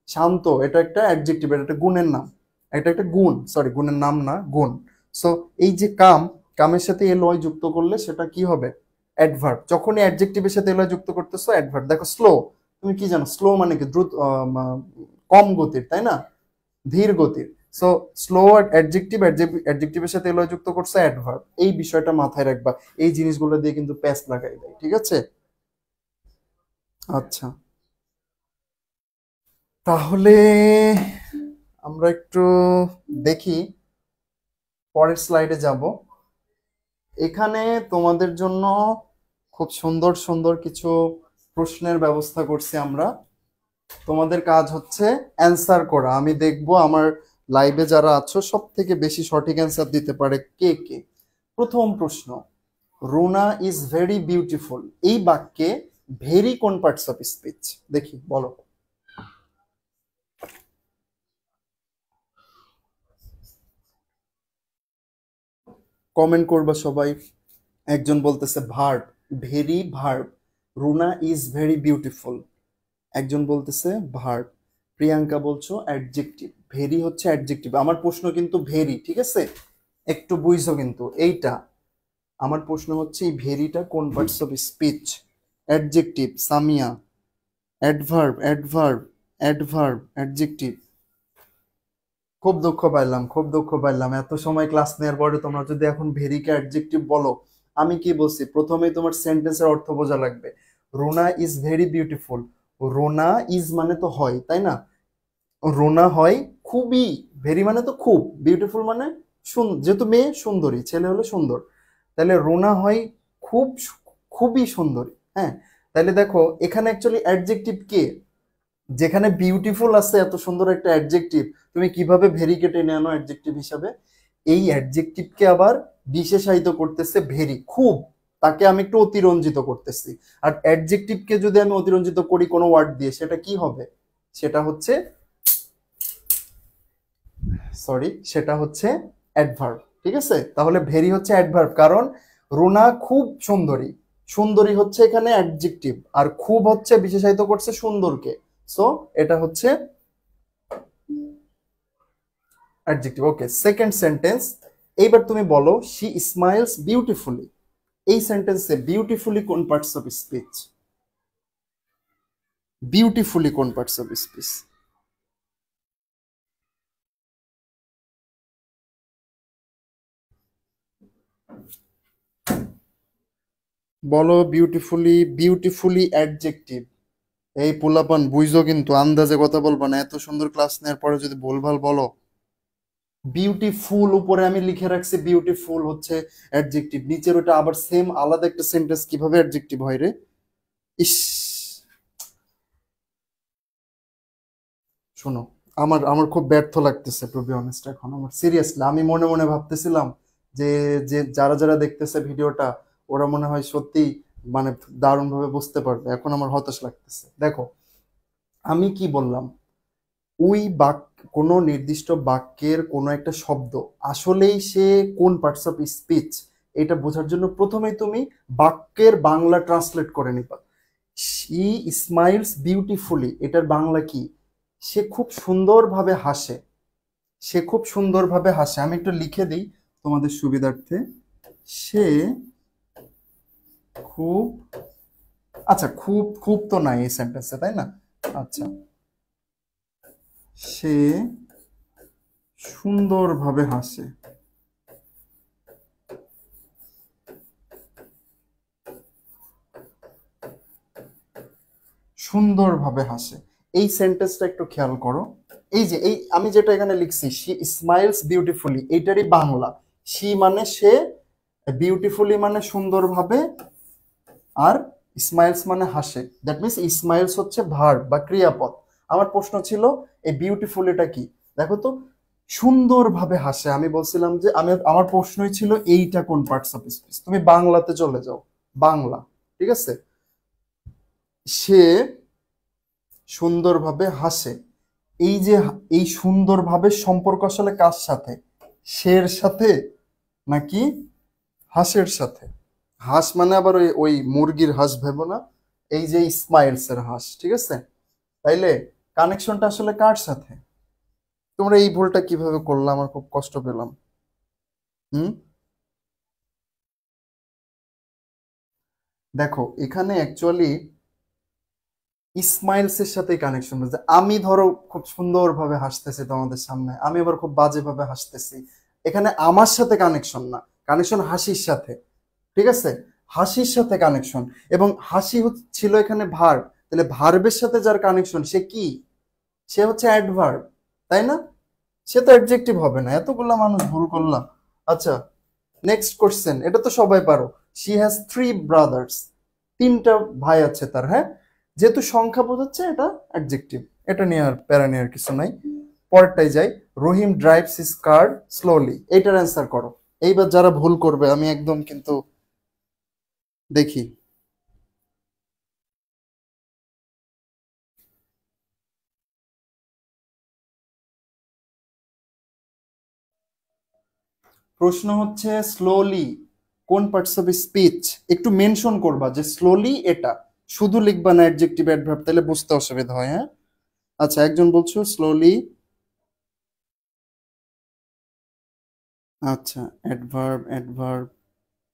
S1: শান্ত এটা একটা অ্যাডজেক্টিভ, এটা একটা গুণের নাম, এটা একটা গুণ, সরি গুণের নাম না, গুণ। সো এই যে কাম, কামের সাথে এলওয়াই যুক্ত করলে সেটা কি হবে, অ্যাডভার্ব। যখনই অ্যাডজেক্টিভের সাথে এলওয়াই যুক্ত করতেছো অ্যাডভার্ব। দেখো স্লো, তুমি কি জানো স্লো মানে কি, দ্রুত, কম গতির, তাই না? ধীর গতির। সো স্লো অ্যাডজেক্টিভ, অ্যাডজেক্টিভের সাথে এলয় যুক্ত করছে অ্যাডভার্ব। এই বিষয়টা মাথায় রাখবা, এই জিনিসগুলো দিয়ে কিন্তু প্যাচ লাগাই দেয়, ঠিক আছে? আচ্ছা, তাহলে আমরা একটু দেখি, পরের স্লাইডে যাব। এখানে তোমাদের জন্য খুব সুন্দর সুন্দর কিছু প্রশ্নের ব্যবস্থা করছি আমরা। তোমাদের কাজ হচ্ছে অ্যান্সার করা। আমি দেখবো আমার লাইভে যারা আছো সব থেকে বেশি সঠিক অ্যান্সার দিতে পারে কে কে। প্রথম প্রশ্ন, রুনা ইজ ভেরি বিউটিফুল, এই বাক্যে ভেরি কোন পার্টস অফ স্পিচ? দেখি বলো। কমেন্ট করবা সবাই। একজন বলতেছে verb, very verb, Runa is very beautiful. একজন বলতেছে ভার্ব। প্রিয়াঙ্কা বলছো অ্যাডজেক্টিভ, ভেরি হচ্ছে অ্যাডজেক্টিভ। আমার প্রশ্ন কিন্তু ভেরি, ঠিক আছে, একটু বুঝছো কিন্তু এইটা। আমার প্রশ্ন হচ্ছে এই ভেরিটা কোন parts of speech? Adjective Samia, adverb adverb adverb adjective. খুব দুঃখ পাইলাম, খুব দুঃখ পাইলাম, এত সময় ক্লাস নেওয়ার পরে তোমরা যদি এখন ভেরিকে অ্যাডজেক্টিভ বলো। আমি কি বলছি, প্রথমেই তোমার সেন্টেন্সের অর্থ বোঝা লাগবে। রোনা is very beautiful, Rona is মানে তো হয়, তাই না? রোনা হয় খুবই, ভেরি মানে তো খুব, বিউটিফুল মানে যেহেতু মেয়ে সুন্দরী, ছেলে হলো সুন্দর, তাহলে রোনা হয় খুব, খুবই সুন্দরী। হ্যাঁ, তাহলে দেখো এখানে অ্যাকচুয়ালি অ্যাডজেক্টিভ কে? যেখানে বিউটিফুল আছে এত সুন্দর একটা অ্যাডজেক্টিভ, তুমি কিভাবে ভেরিকে টেনে আনো অ্যাডজেক্টিভ হিসাবে? এই অ্যাডজেক্টিভকে আবার বিশেষায়িত করতেছে ভেরি, খুব, তাকে আমি একটু অতিরঞ্জিত করতেছি। আর অ্যাডজেক্টিভকে যদি আমি অতিরঞ্জিত করি কোনো ওয়ার্ড দিয়ে, সেটা কি হবে? সেটা হচ্ছে, সরি, সেটা হচ্ছে অ্যাডভার্ব। ঠিক আছে, তাহলে ভেরি হচ্ছে অ্যাডভার্ব, কারণ রুনা খুব সুন্দরী, সুন্দরী হচ্ছে এখানে অ্যাডজেক্টিভ, আর খুব হচ্ছে বিশেষায়িত করছে সুন্দরকে। সো এটা হচ্ছে অ্যাডজেক্টিভ। ওকে, সেকেন্ড সেন্টেন্স। এইবার তুমি বলো শি স্মাইলস বিউটিফুলি, এই সেন্টেন্সে বিউটিফুলি কোন পার্টস অফ স্পিচ? বিউটিফুলি কোন পার্টস অফ স্পিচ? বলো বিউটিফুলি, বিউটিফুলি অ্যাডজেক্টিভ। এই পোলাপান বুঝছো কিন্তু, আন্দাজে কথা বলবা না, এত সুন্দর ক্লাস নেওয়ার পরে যদি ভুলভাল বলো। বিউটিফুল উপরে আমি লিখে রাখছি, বিউটিফুল হচ্ছে অ্যাডজেক্টিভ, নিচের ওটা আবার সেম আলাদা একটা সেন্টেন্স, কিভাবে অ্যাডজেক্টিভ হয় রে? ইস, শোনো, আমার আমার খুব ব্যর্থ লাগতেছে টু বি অনেস্ট। এখন আমার সিরিয়াসলি, আমি মনে মনে ভাবতেছিলাম যে যে যারা যারা দেখতেছে ভিডিওটা, ওরা মনে হয় সত্যি মানে দারুণ ভাবে বুঝতে পারবে। এখন আমার হতাশ লাগতেছে। দেখো আমি কি বললাম, ওই কোনো নির্দিষ্ট বাক্যের কোনো একটা শব্দ আসলেই সে কোন পার্টস অফ স্পিচ, এটা বোঝার জন্য প্রথমেই তুমি বাক্যের বাংলা ট্রান্সলেট করে নিবা। শি স্মাইলস বিউটিফুলি, এটার বাংলা কি? সে খুব সুন্দরভাবে হাসে, সে খুব সুন্দরভাবে হাসে। আমি একটু লিখে দিই তোমাদের সুবিধার্থে। সে খুব, আচ্ছা খুব, খুব তো নাই এই সেন্টেন্সে, তাই না? আচ্ছা, সে সুন্দরভাবে হাসে, সুন্দরভাবে হাসে। এই সেন্টেন্সটা একটু খেয়াল করো। এই যে এই আমি যেটা এখানে লিখছি, শি স্মাইলস বিউটিফুলি, এইটারই বাংলা। শি মানে সে, বিউটিফুলি মানে সুন্দরভাবে, আর স্মাইলস মানে হাসে। দ্যাট মিনস স্মাইলস হচ্ছে ভার্ব বা ক্রিয়াপদ। আমার প্রশ্ন ছিল এই বিউটিফুলিটা কি? দেখো তো, সুন্দরভাবে হাসে, আমি বলছিলাম যে আমার প্রশ্নই ছিল এইটা কোন পার্টস অফ স্পিচ। তুমি বাংলাতে চলে যাও, বাংলা, ঠিক আছে। সে সুন্দরভাবে হাসে, এই যে এই সুন্দরভাবে সম্পর্ক আসলে কার সাথে? শের সাথে নাকি হাঁসের সাথে? হাঁস মানে আবার ওই ওই মুরগির হাঁস ভেবো না, এই যে স্মাইলস এর হাঁস, ঠিক আছে। তাইলে কানেকশনটা আসলে কার সাথে? তোমরা এই ভুলটা কিভাবে করলে, আমার খুব কষ্ট পেলাম। হুম, দেখো এখানে অ্যাকচুয়ালি স্মাইলস এর সাথে কানেকশন হচ্ছে। আমি ধরো খুব সুন্দরভাবে হাসতেছি তোমাদের সামনে, আমি আবার খুব বাজেভাবে হাসতেছি, এখানে আমার সাথে কানেকশন না, কানেকশন হাসির সাথে, ঠিক আছে। হাসির সাথে কানেকশন, এবং হাসি ছিল এখানে ভার্ব, তাহলে ভার্বের সাথে যার কানেকশন সে কি? সে হচ্ছে অ্যাডভার্ব, তাই না? সে তো অ্যাডজেক্টিভ হবে না, এতগুলা মানুষ ভুল করলাম। আচ্ছা, নেক্সট কোশ্চেন, এটা তো সবাই পারো। শি হ্যাজ থ্রি ব্রাদার্স, তিনটা ভাই আছে তার, হ্যাঁ। যেহেতু সংখ্যা বোঝাচ্ছে এটা অ্যাডজেক্টিভ, এটা নিয়ে আর প্যারা নিয়ে আর কিছু নাই। পরেরটাই যাই, রহিম ড্রাইভস হিজ কার স্লোলি, এইটার অ্যান্সার করো। এইবার যারা ভুল করবে আমি একদম কিন্তু দেখি। প্রশ্ন হচ্ছে স্লোলি কোন পার্টস অফ স্পিচ, একটু মেনশন করবা যে স্লোলি এটা, শুধু লিখবা না অ্যাডজেক্টিভ অ্যাডভার্ব, তাহলে বুঝতে অসুবিধা হয়। হ্যাঁ, আচ্ছা একজন বলছো স্লোলি, আচ্ছা অ্যাডভার্ব অ্যাডভার্ব,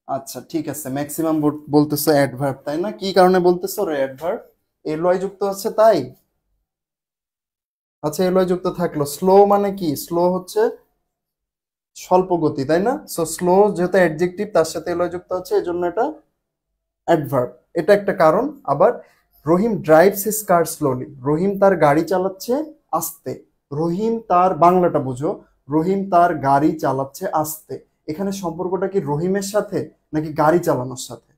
S1: আচ্ছা ঠিক আছে, ম্যাক্সিমাম বলতেছো অ্যাডভার্ব, তাই না? কি কারণে বলতেছো রে অ্যাডভার্ব? এলওয়াই যুক্ত আছে তাই? আচ্ছা এলওয়াই যুক্ত থাকলো, স্লো মানে কি? স্লো হচ্ছে স্বল্প গতি, তাই না? সো স্লো যেহেতু অ্যাডজেক্টিভ, তার সাথে এলওয়াই যুক্ত আছে, এই জন্য এটা অ্যাডভার্ব, এটা একটা কারণ। আবার রহিম ড্রাইভস হিজ কার স্লোলি, রহিম তার গাড়ি চালাচ্ছে আস্তে। রহিম তার, বাংলাটা বুঝো, রহিম তার গাড়ি চালাচ্ছে আস্তে। এখানে সম্পর্কটা কি রহিমের সাথে নাকি গাড়ি চালানোর সাথে?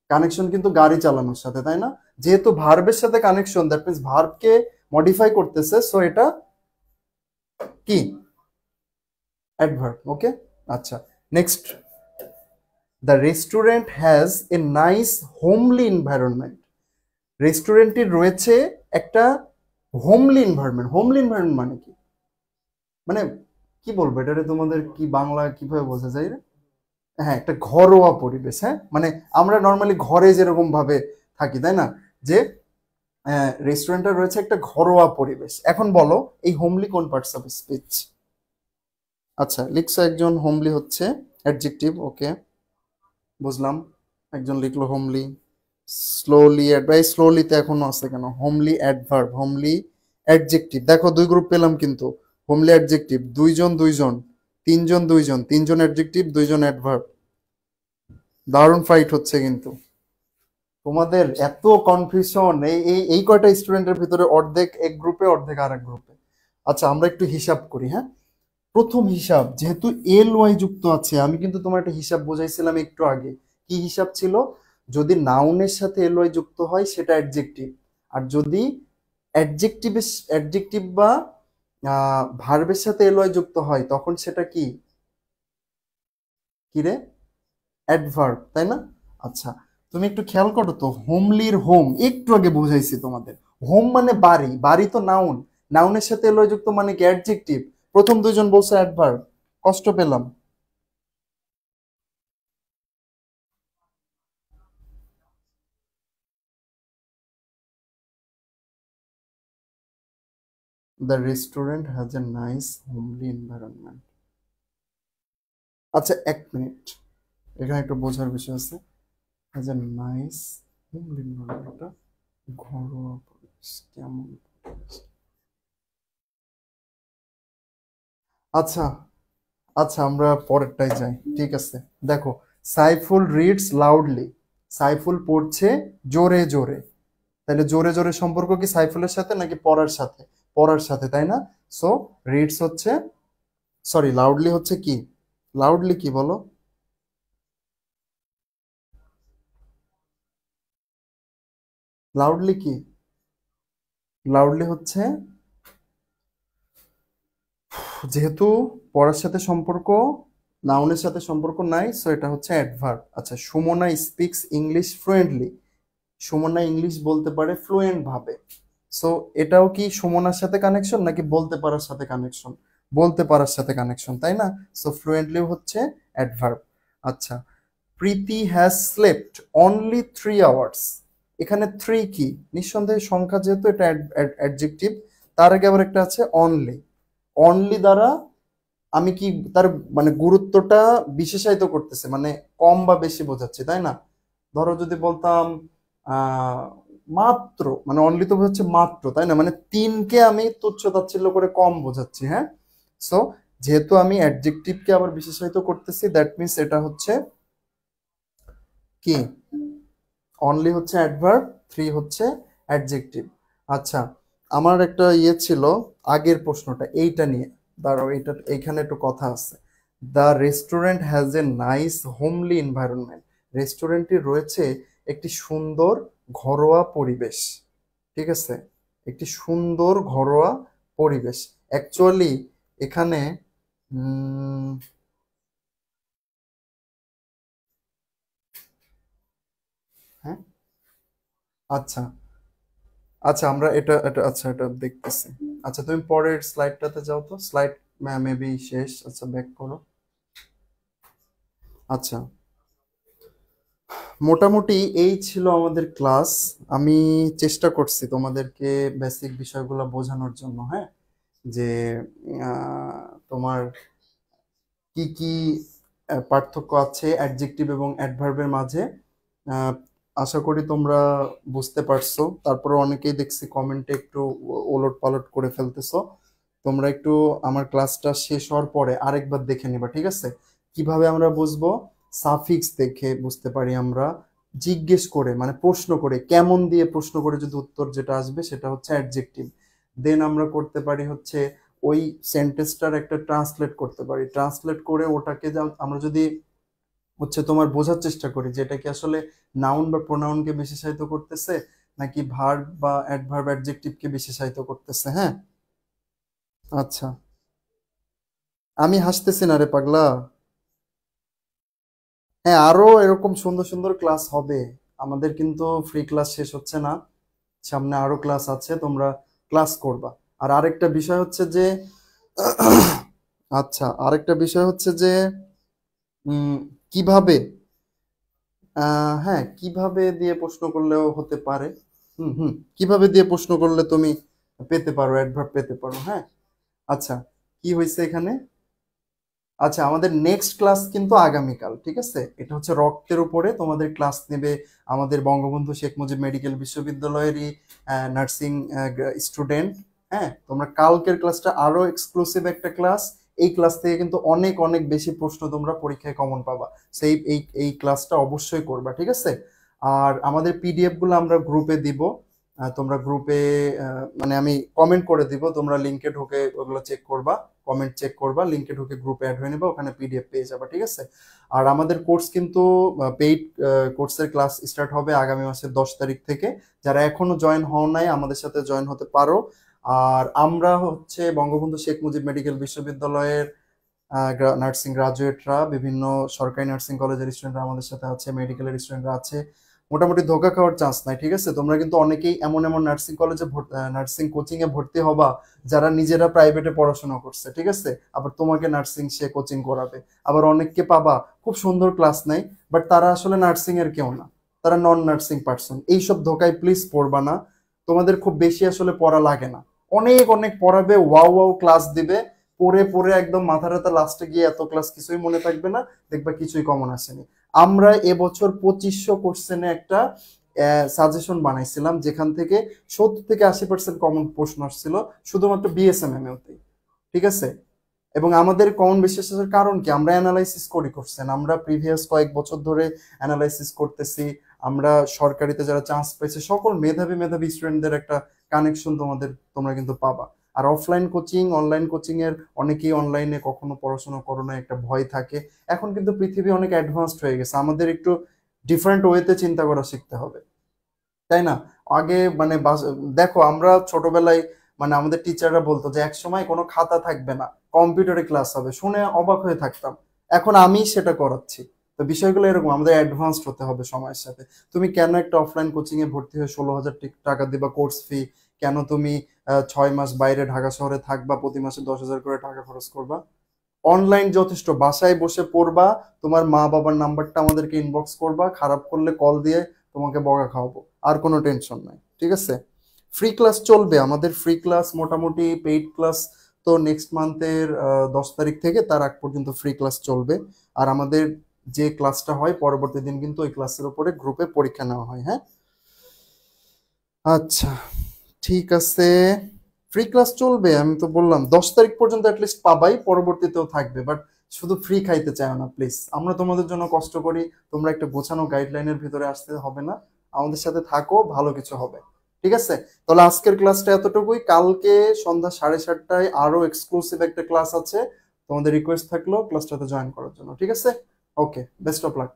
S1: কানেকশন কিন্তু গাড়ি চালানোর সাথে, তাই না? যেহেতু ভার্বের সাথে কানেকশন, দ্যাট মিন্স ভার্বকে মডিফাই করতেছে, সো এটা কি? অ্যাডভার্ব। ওকে, আচ্ছা next, the restaurant has a nice homely environment, রেস্টুরেন্টটির রয়েছে একটা হোমলি এনভায়রনমেন্ট। হোমলি এনভায়রনমেন্ট মানে কি? মানে কি বলবো এটারে, তোমাদের কি বাংলা কিভাবে বোঝা যায় রে? হ্যাঁ, একটা ঘরোয়া পরিবেশ। হ্যাঁ, মানে আমরা নর্মালি ঘরে যেরকম ভাবে থাকি, তাই না? যে রেস্টুরেন্টে রয়েছে একটা ঘরোয়া পরিবেশ। এখন বলো এই হোমলি কোন পার্টস অফ স্পিচ? আচ্ছা লিখছো একজন হোমলি হচ্ছে অ্যাডজেক্টিভ, ওকে বুঝলাম। একজন লিখলো হোমলি। স্লোলি ভাই, স্লোলিতে এখনো আছে কেন? Homely adverb, homely adjective. দেখো দুই গ্রুপ পেলাম কিন্তু, হোমলি অ্যাডজেক্টিভ দুইজন দুইজন, তিনজন দুইজন, তিনজন অ্যাডজেক্টিভ দুইজন অ্যাডভার্ব। দারুণ ফাইট হচ্ছে কিন্তু তোমাদের, এত কনফিউশন এই এই এই কয়টা স্টুডেন্টের ভিতরে, অর্ধেক এক গ্রুপে অর্ধেক আর এক গ্রুপে। আচ্ছা আমরা একটু হিসাব করি। হ্যাঁ, প্রথম হিসাব, যেহেতু এল ওয়াই যুক্ত আছে, আমি কিন্তু তোমার একটা হিসাব বোঝাইছিলাম একটু আগে। কি হিসাব ছিল? যদি নাউনের সাথে এল ওয়াই যুক্ত হয় সেটা অ্যাডজেক্টিভ, আর যদি অ্যাডজেক্টিভ বা ভার্বের সাথে এল ওয়াই যুক্ত হয় তখন সেটা কি? কি রে? অ্যাডভার্ব, তাই না? আচ্ছা তুমি একটু খেয়াল করো তো, হোমলির হোম একটু আগে বুঝাইছি তোমাদের। হোম মানে বাড়ি, বাড়ি তো নাউন, নাউনের সাথে এল ওয়াই যুক্ত মানে কি? অ্যাডজেক্টিভ। প্রথম দুইজন বলছে অ্যাডভার্ব, কষ্ট পেলাম। The restaurant has a nice homely environment. আচ্ছা এক মিনিট, এখানে একটু বোঝার বিষয় আছে। has a nice homely environment, ঘরোয়া পরিবেশ, কেমন পরিবেশ? আচ্ছা, আচ্ছা আমরা পরেরটাই যাই, ঠিক আছে। দেখো, সাইফুল রিডস লাউডলি, সাইফুল পড়ছে জোরে জোরে। তাহলে জোরে জোরে সম্পর্ক কি সাইফুলের সাথে নাকি পড়ার সাথে? পড়ার সাথে, তাই না? সো রিডস হচ্ছে, সরি লাউডলি হচ্ছে কি? লাউডলি কি বলো? লাউডলি কি? লাউডলি হচ্ছে, যেহেতু পড়ার সাথে সম্পর্ক, নাউনের সাথে সম্পর্ক নাই, সো এটা হচ্ছে অ্যাডভার্ব। আচ্ছা Sumana speaks English fluently, Sumana English বলতে পারে ফ্লুয়েন্ট ভাবে। সো এটাও কি সুমনার সাথে কানেকশন নাকি বলতে পারার সাথে কানেকশন? বলতে পারার সাথে কানেকশন, তাই না? সো ফ্লুয়েন্টলি হচ্ছে অ্যাডভার্ব। আচ্ছা, প্রীতি হ্যাজ স্লেপ্ট অনলি 3 আওয়ার্স, এখানে থ্রি কি? নিঃসন্দেহে সংখ্যা, যেহেতু এটা অ্যাডজেক্টিভ। তার আগে আবার একটা আছে অনলি, অনলি দ্বারা আমি কি তার মানে গুরুত্বটা বিশেষায়িত করতেছে, মানে কম বা বেশি বোঝাচ্ছে, তাই না? ধরো যদি বলতাম আহ মাত্র, মানে অনলি তো বোঝাচ্ছে মাত্র, তাই না? মানে তিনকে আমি তুচ্ছ তাচ্ছিল্য করে কম বোঝাচ্ছি। হ্যাঁ, সো যেহেতু আমি অ্যাডজেক্টিভকে আবার বিশেষায়িত করতেছি, দ্যাট মিনস এটা হচ্ছে কি? অনলি হচ্ছে অ্যাডভার্ব, থ্রি হচ্ছে অ্যাডজেক্টিভ। আচ্ছা আমার একটা ইয়ে ছিল আগের প্রশ্নটা, এইটা নিয়ে দাঁড়াও, এইটা এইখানে একটু কথা আছে। The restaurant has a nice homely environment, রেস্টুরেন্টটি রয়েছে একটি সুন্দর ঘরোয়া পরিবেশ। ঠিক আছে, একটি সুন্দর ঘরোয়া পরিবেশ। অ্যাকচুয়ালি এখানে উম, হ্যাঁ, আচ্ছা আচ্ছা, আমরা এটা এটা আচ্ছা এটা দেখতেছি। আচ্ছা তুমি পরের স্লাইডটাতে যাও তো, স্লাইড মেবি শেষ। আচ্ছা ব্যাক করো। আচ্ছা, মোটামুটি এই ছিল আমাদের ক্লাস। আমি চেষ্টা করছি তোমাদেরকে বেসিক বিষয়গুলো বোঝানোর জন্য, হ্যাঁ, যে তোমার কি কি পার্থক্য আছে অ্যাডজেক্টিভ এবং অ্যাডভার্বের মাঝে। আহ, আশা করি তোমরা বুঝতে পারছো। তারপরে অনেকেই দেখছি কমেন্টে একটু ওলট পালট করে ফেলতেছো। তোমরা একটু আমার ক্লাসটা শেষ হওয়ার পরে আরেকবার দেখে নিবা, ঠিক আছে? কিভাবে আমরা বুঝবো? সাফিক্স দেখে বুঝতে পারি আমরা, জিজ্ঞেস করে মানে প্রশ্ন করে, কেমন দিয়ে প্রশ্ন করে যদি উত্তর যেটা আসবে সেটা হচ্ছে অ্যাডজেক্টিভ। দেন আমরা করতে পারি হচ্ছে ওই সেন্টেন্সটার একটা ট্রান্সলেট করতে পারি, ট্রান্সলেট করে ওটাকে আমরা যদি হচ্ছে তোমার বোঝার চেষ্টা করি যে এটা কি আসলে নাউন বা প্রোনাউনকে বিশেষায়িত করতেছে নাকি ভার্ব বা অ্যাডভার্ব অ্যাডজেক্টিভকে বিশেষায়িত করতেছে। হ্যাঁ, আচ্ছা, আমি হাসতেছি না রে পাগলা। হ্যাঁ, আরো এরকম সুন্দর সুন্দর ক্লাস হবে। আমাদের কিন্তু ফ্রি ক্লাস শেষ হচ্ছে না, সামনে আরো ক্লাস আছে, তোমরা ক্লাস করবা। আর আরেকটা বিষয় হচ্ছে যে আচ্ছা, আরেকটা বিষয় হচ্ছে যে উম, কিভাবে হ্যাঁ, কিভাবে দিয়ে প্রশ্ন করলেও হতে পারে। হুম হুম, কিভাবে দিয়ে প্রশ্ন করলে তুমি পেতে পারো, অ্যাডভার্ব পেতে পারো। হ্যাঁ, আচ্ছা, কি হয়েছে এখানে? আচ্ছা, আমাদের নেক্সট ক্লাস কিন্তু আগামীকাল, ঠিক আছে? এটা হচ্ছে রক্তের উপরে তোমাদের ক্লাস নেবে আমাদের বঙ্গবন্ধু শেখ মুজিব মেডিকেল বিশ্ববিদ্যালয়েরই নার্সিং স্টুডেন্ট। হ্যাঁ, তোমরা কালকের ক্লাসটা আরো এক্সক্লুসিভ একটা ক্লাস। এই ক্লাস থেকে কিন্তু অনেক অনেক বেশি প্রশ্ন তোমরা পরীক্ষায় কমন পাবা। সেই এই ক্লাসটা অবশ্যই করবা, ঠিক আছে? আর আমাদের পিডিএফ গুলো আমরা গ্রুপে দিব। তোমরা গ্রুপে মানে আমি কমেন্ট করে দিব, তোমরা লিংকে ঢুকে ওগুলো চেক করবা, কমেন্ট চেক করবা, লিংকে ঢুকে গ্রুপে অ্যাড হয়ে নেবা, ওখানে পিডিএফ পেয়ে যাবা, ঠিক আছে? আর আমাদের কোর্স কিন্তু পেইড কোর্সের ক্লাস স্টার্ট হবে আগামী মাসের 10 তারিখ থেকে। যারা এখনো জয়েন হও নাই আমাদের সাথে জয়েন হতে পারো। আর আমরা হচ্ছে বঙ্গবন্ধু শেখ মুজিব মেডিকেল বিশ্ববিদ্যালয়ের নার্সিং গ্রাজুয়েটরা, বিভিন্ন সরকারি নার্সিং কলেজের স্টুডেন্টরা আমাদের সাথে আছে, মেডিকেলের স্টুডেন্টরা আছে। মোটামুটি ধোকা খাওয়ার চান্স নাই, ঠিক আছে? তোমরা কিন্তু অনেকেই এমন এমন নার্সিং কলেজে নার্সিং কোচিং এ ভর্তি হবা যারা নিজেরা প্রাইভেটে পড়াশোনা করছে, ঠিক আছে? আবার তোমাকে নার্সিং সে কোচিং করাবে। আবার অনেককে পাবা খুব সুন্দর ক্লাস নেই, বাট তারা আসলে নার্সিং এর কেউ না, তারা নন নার্সিং পার্সন। এইসব ধোকায় প্লিজ পড়বা না। তোমাদের খুব বেশি আসলে পড়া লাগে না, অনেক অনেক পড়াবে, ওয়াও ওয়াও ক্লাস দিবে, পড়ে পড়ে একদম মাথা ব্যথা, লাস্টে গিয়ে এত ক্লাস কিছুই মনে থাকবে না, দেখবা কিছুই কমন আসেনি। আমরা এবছর 2500 কোশ্চেনে একটা সাজেশন বানাইছিলাম যেখান থেকে 70 থেকে 80% কমন প্রশ্ন আসছিল শুধুমাত্র বিএসএমএমএ তে, ঠিক আছে? এবং আমাদের কমন বেশি আসার কারণ কি? আমরা অ্যানালাইসিস করি করছেন, আমরা প্রিভিয়াস কয়েক বছর ধরে অ্যানালাইসিস করতেছি। আমরা সরকারিতে যারা চান্স পাইছে সকল মেধাবী মেধাবী স্টুডেন্টদের একটা কানেকশন তোমরা কিন্তু পাবা। আর অফলাইন কোচিং, অনলাইন কোচিং এর অনেকেই অনলাইনে কখনো পড়াশোনা করো না, একটা ভয় থাকে। এখন কিন্তু পৃথিবী অনেক অ্যাডভান্সড হয়ে গেছে, আমাদের একটু ডিফারেন্ট ওয়েতে চিন্তা করা শিখতে হবে, তাই না? আগে মানে দেখো আমরা ছোটবেলায় মানে আমাদের টিচাররা বলতো যে এক সময় কোনো খাতা থাকবে না, কম্পিউটারে ক্লাস হবে, শুনে অবাক হয়ে থাকতাম। এখন আমি সেটা করাচ্ছি। তো বিষয়গুলো এরকম, আমাদের অ্যাডভান্সড হতে হবে সময়ের সাথে। তুমি কেন একটা অফলাইন কোচিং এ ভর্তি হয়ে 16,000 টাকা দিবা কোর্স ফি? কেন তুমি 6 মাস বাইরে ঢাকা শহরে থাকবা, প্রতি মাসে 10,000 করে টাকা খরচ করবা? অনলাইন যথেষ্ট, বাসায় বসে পড়বা, তোমার মা বাবার নাম্বারটা আমাদেরকে ইনবক্স করবা, খারাপ করলে কল দিয়ে তোমাকে বকা খাওয়াবো, আর কোনো টেনশন নাই, ঠিক আছে? ফ্রি ক্লাস চলবে আমাদের, ফ্রি ক্লাস মোটামুটি, পেইড ক্লাস তো নেক্সট মান্থের 10 তারিখ থেকে তার আগ পর্যন্ত ফ্রি ক্লাস চলবে। আর আমাদের যে ক্লাসটা হয় পরবর্তী দিন কিন্তু ওই ক্লাসের উপরে গ্রুপে পরীক্ষা নেওয়া হয়। হ্যাঁ, আচ্ছা, ঠিক আছে, ফ্রি ক্লাস চলবে। আমি তো বললাম 10 তারিখ পর্যন্ত অ্যাটলিস্ট পাবাই, পরবর্তীতেও থাকবে, বাট শুধু ফ্রি খাইতে চায় না প্লিজ। আমরা তোমাদের জন্য কষ্ট করি, তোমরা একটা গোছানো গাইডলাইনের ভিতরে আসতে হবে না, আমাদের সাথে থাকো, ভালো কিছু হবে, ঠিক আছে? তাহলে আজকের ক্লাসটা এতটুকুই। কালকে সন্ধ্যা 7:30টায় আরো এক্সক্লুসিভ একটা ক্লাস আছে, তোমাদের রিকোয়েস্ট থাকলো ক্লাসটাতে জয়েন করার জন্য, ঠিক আছে? ওকে, বেস্ট অফ লাক।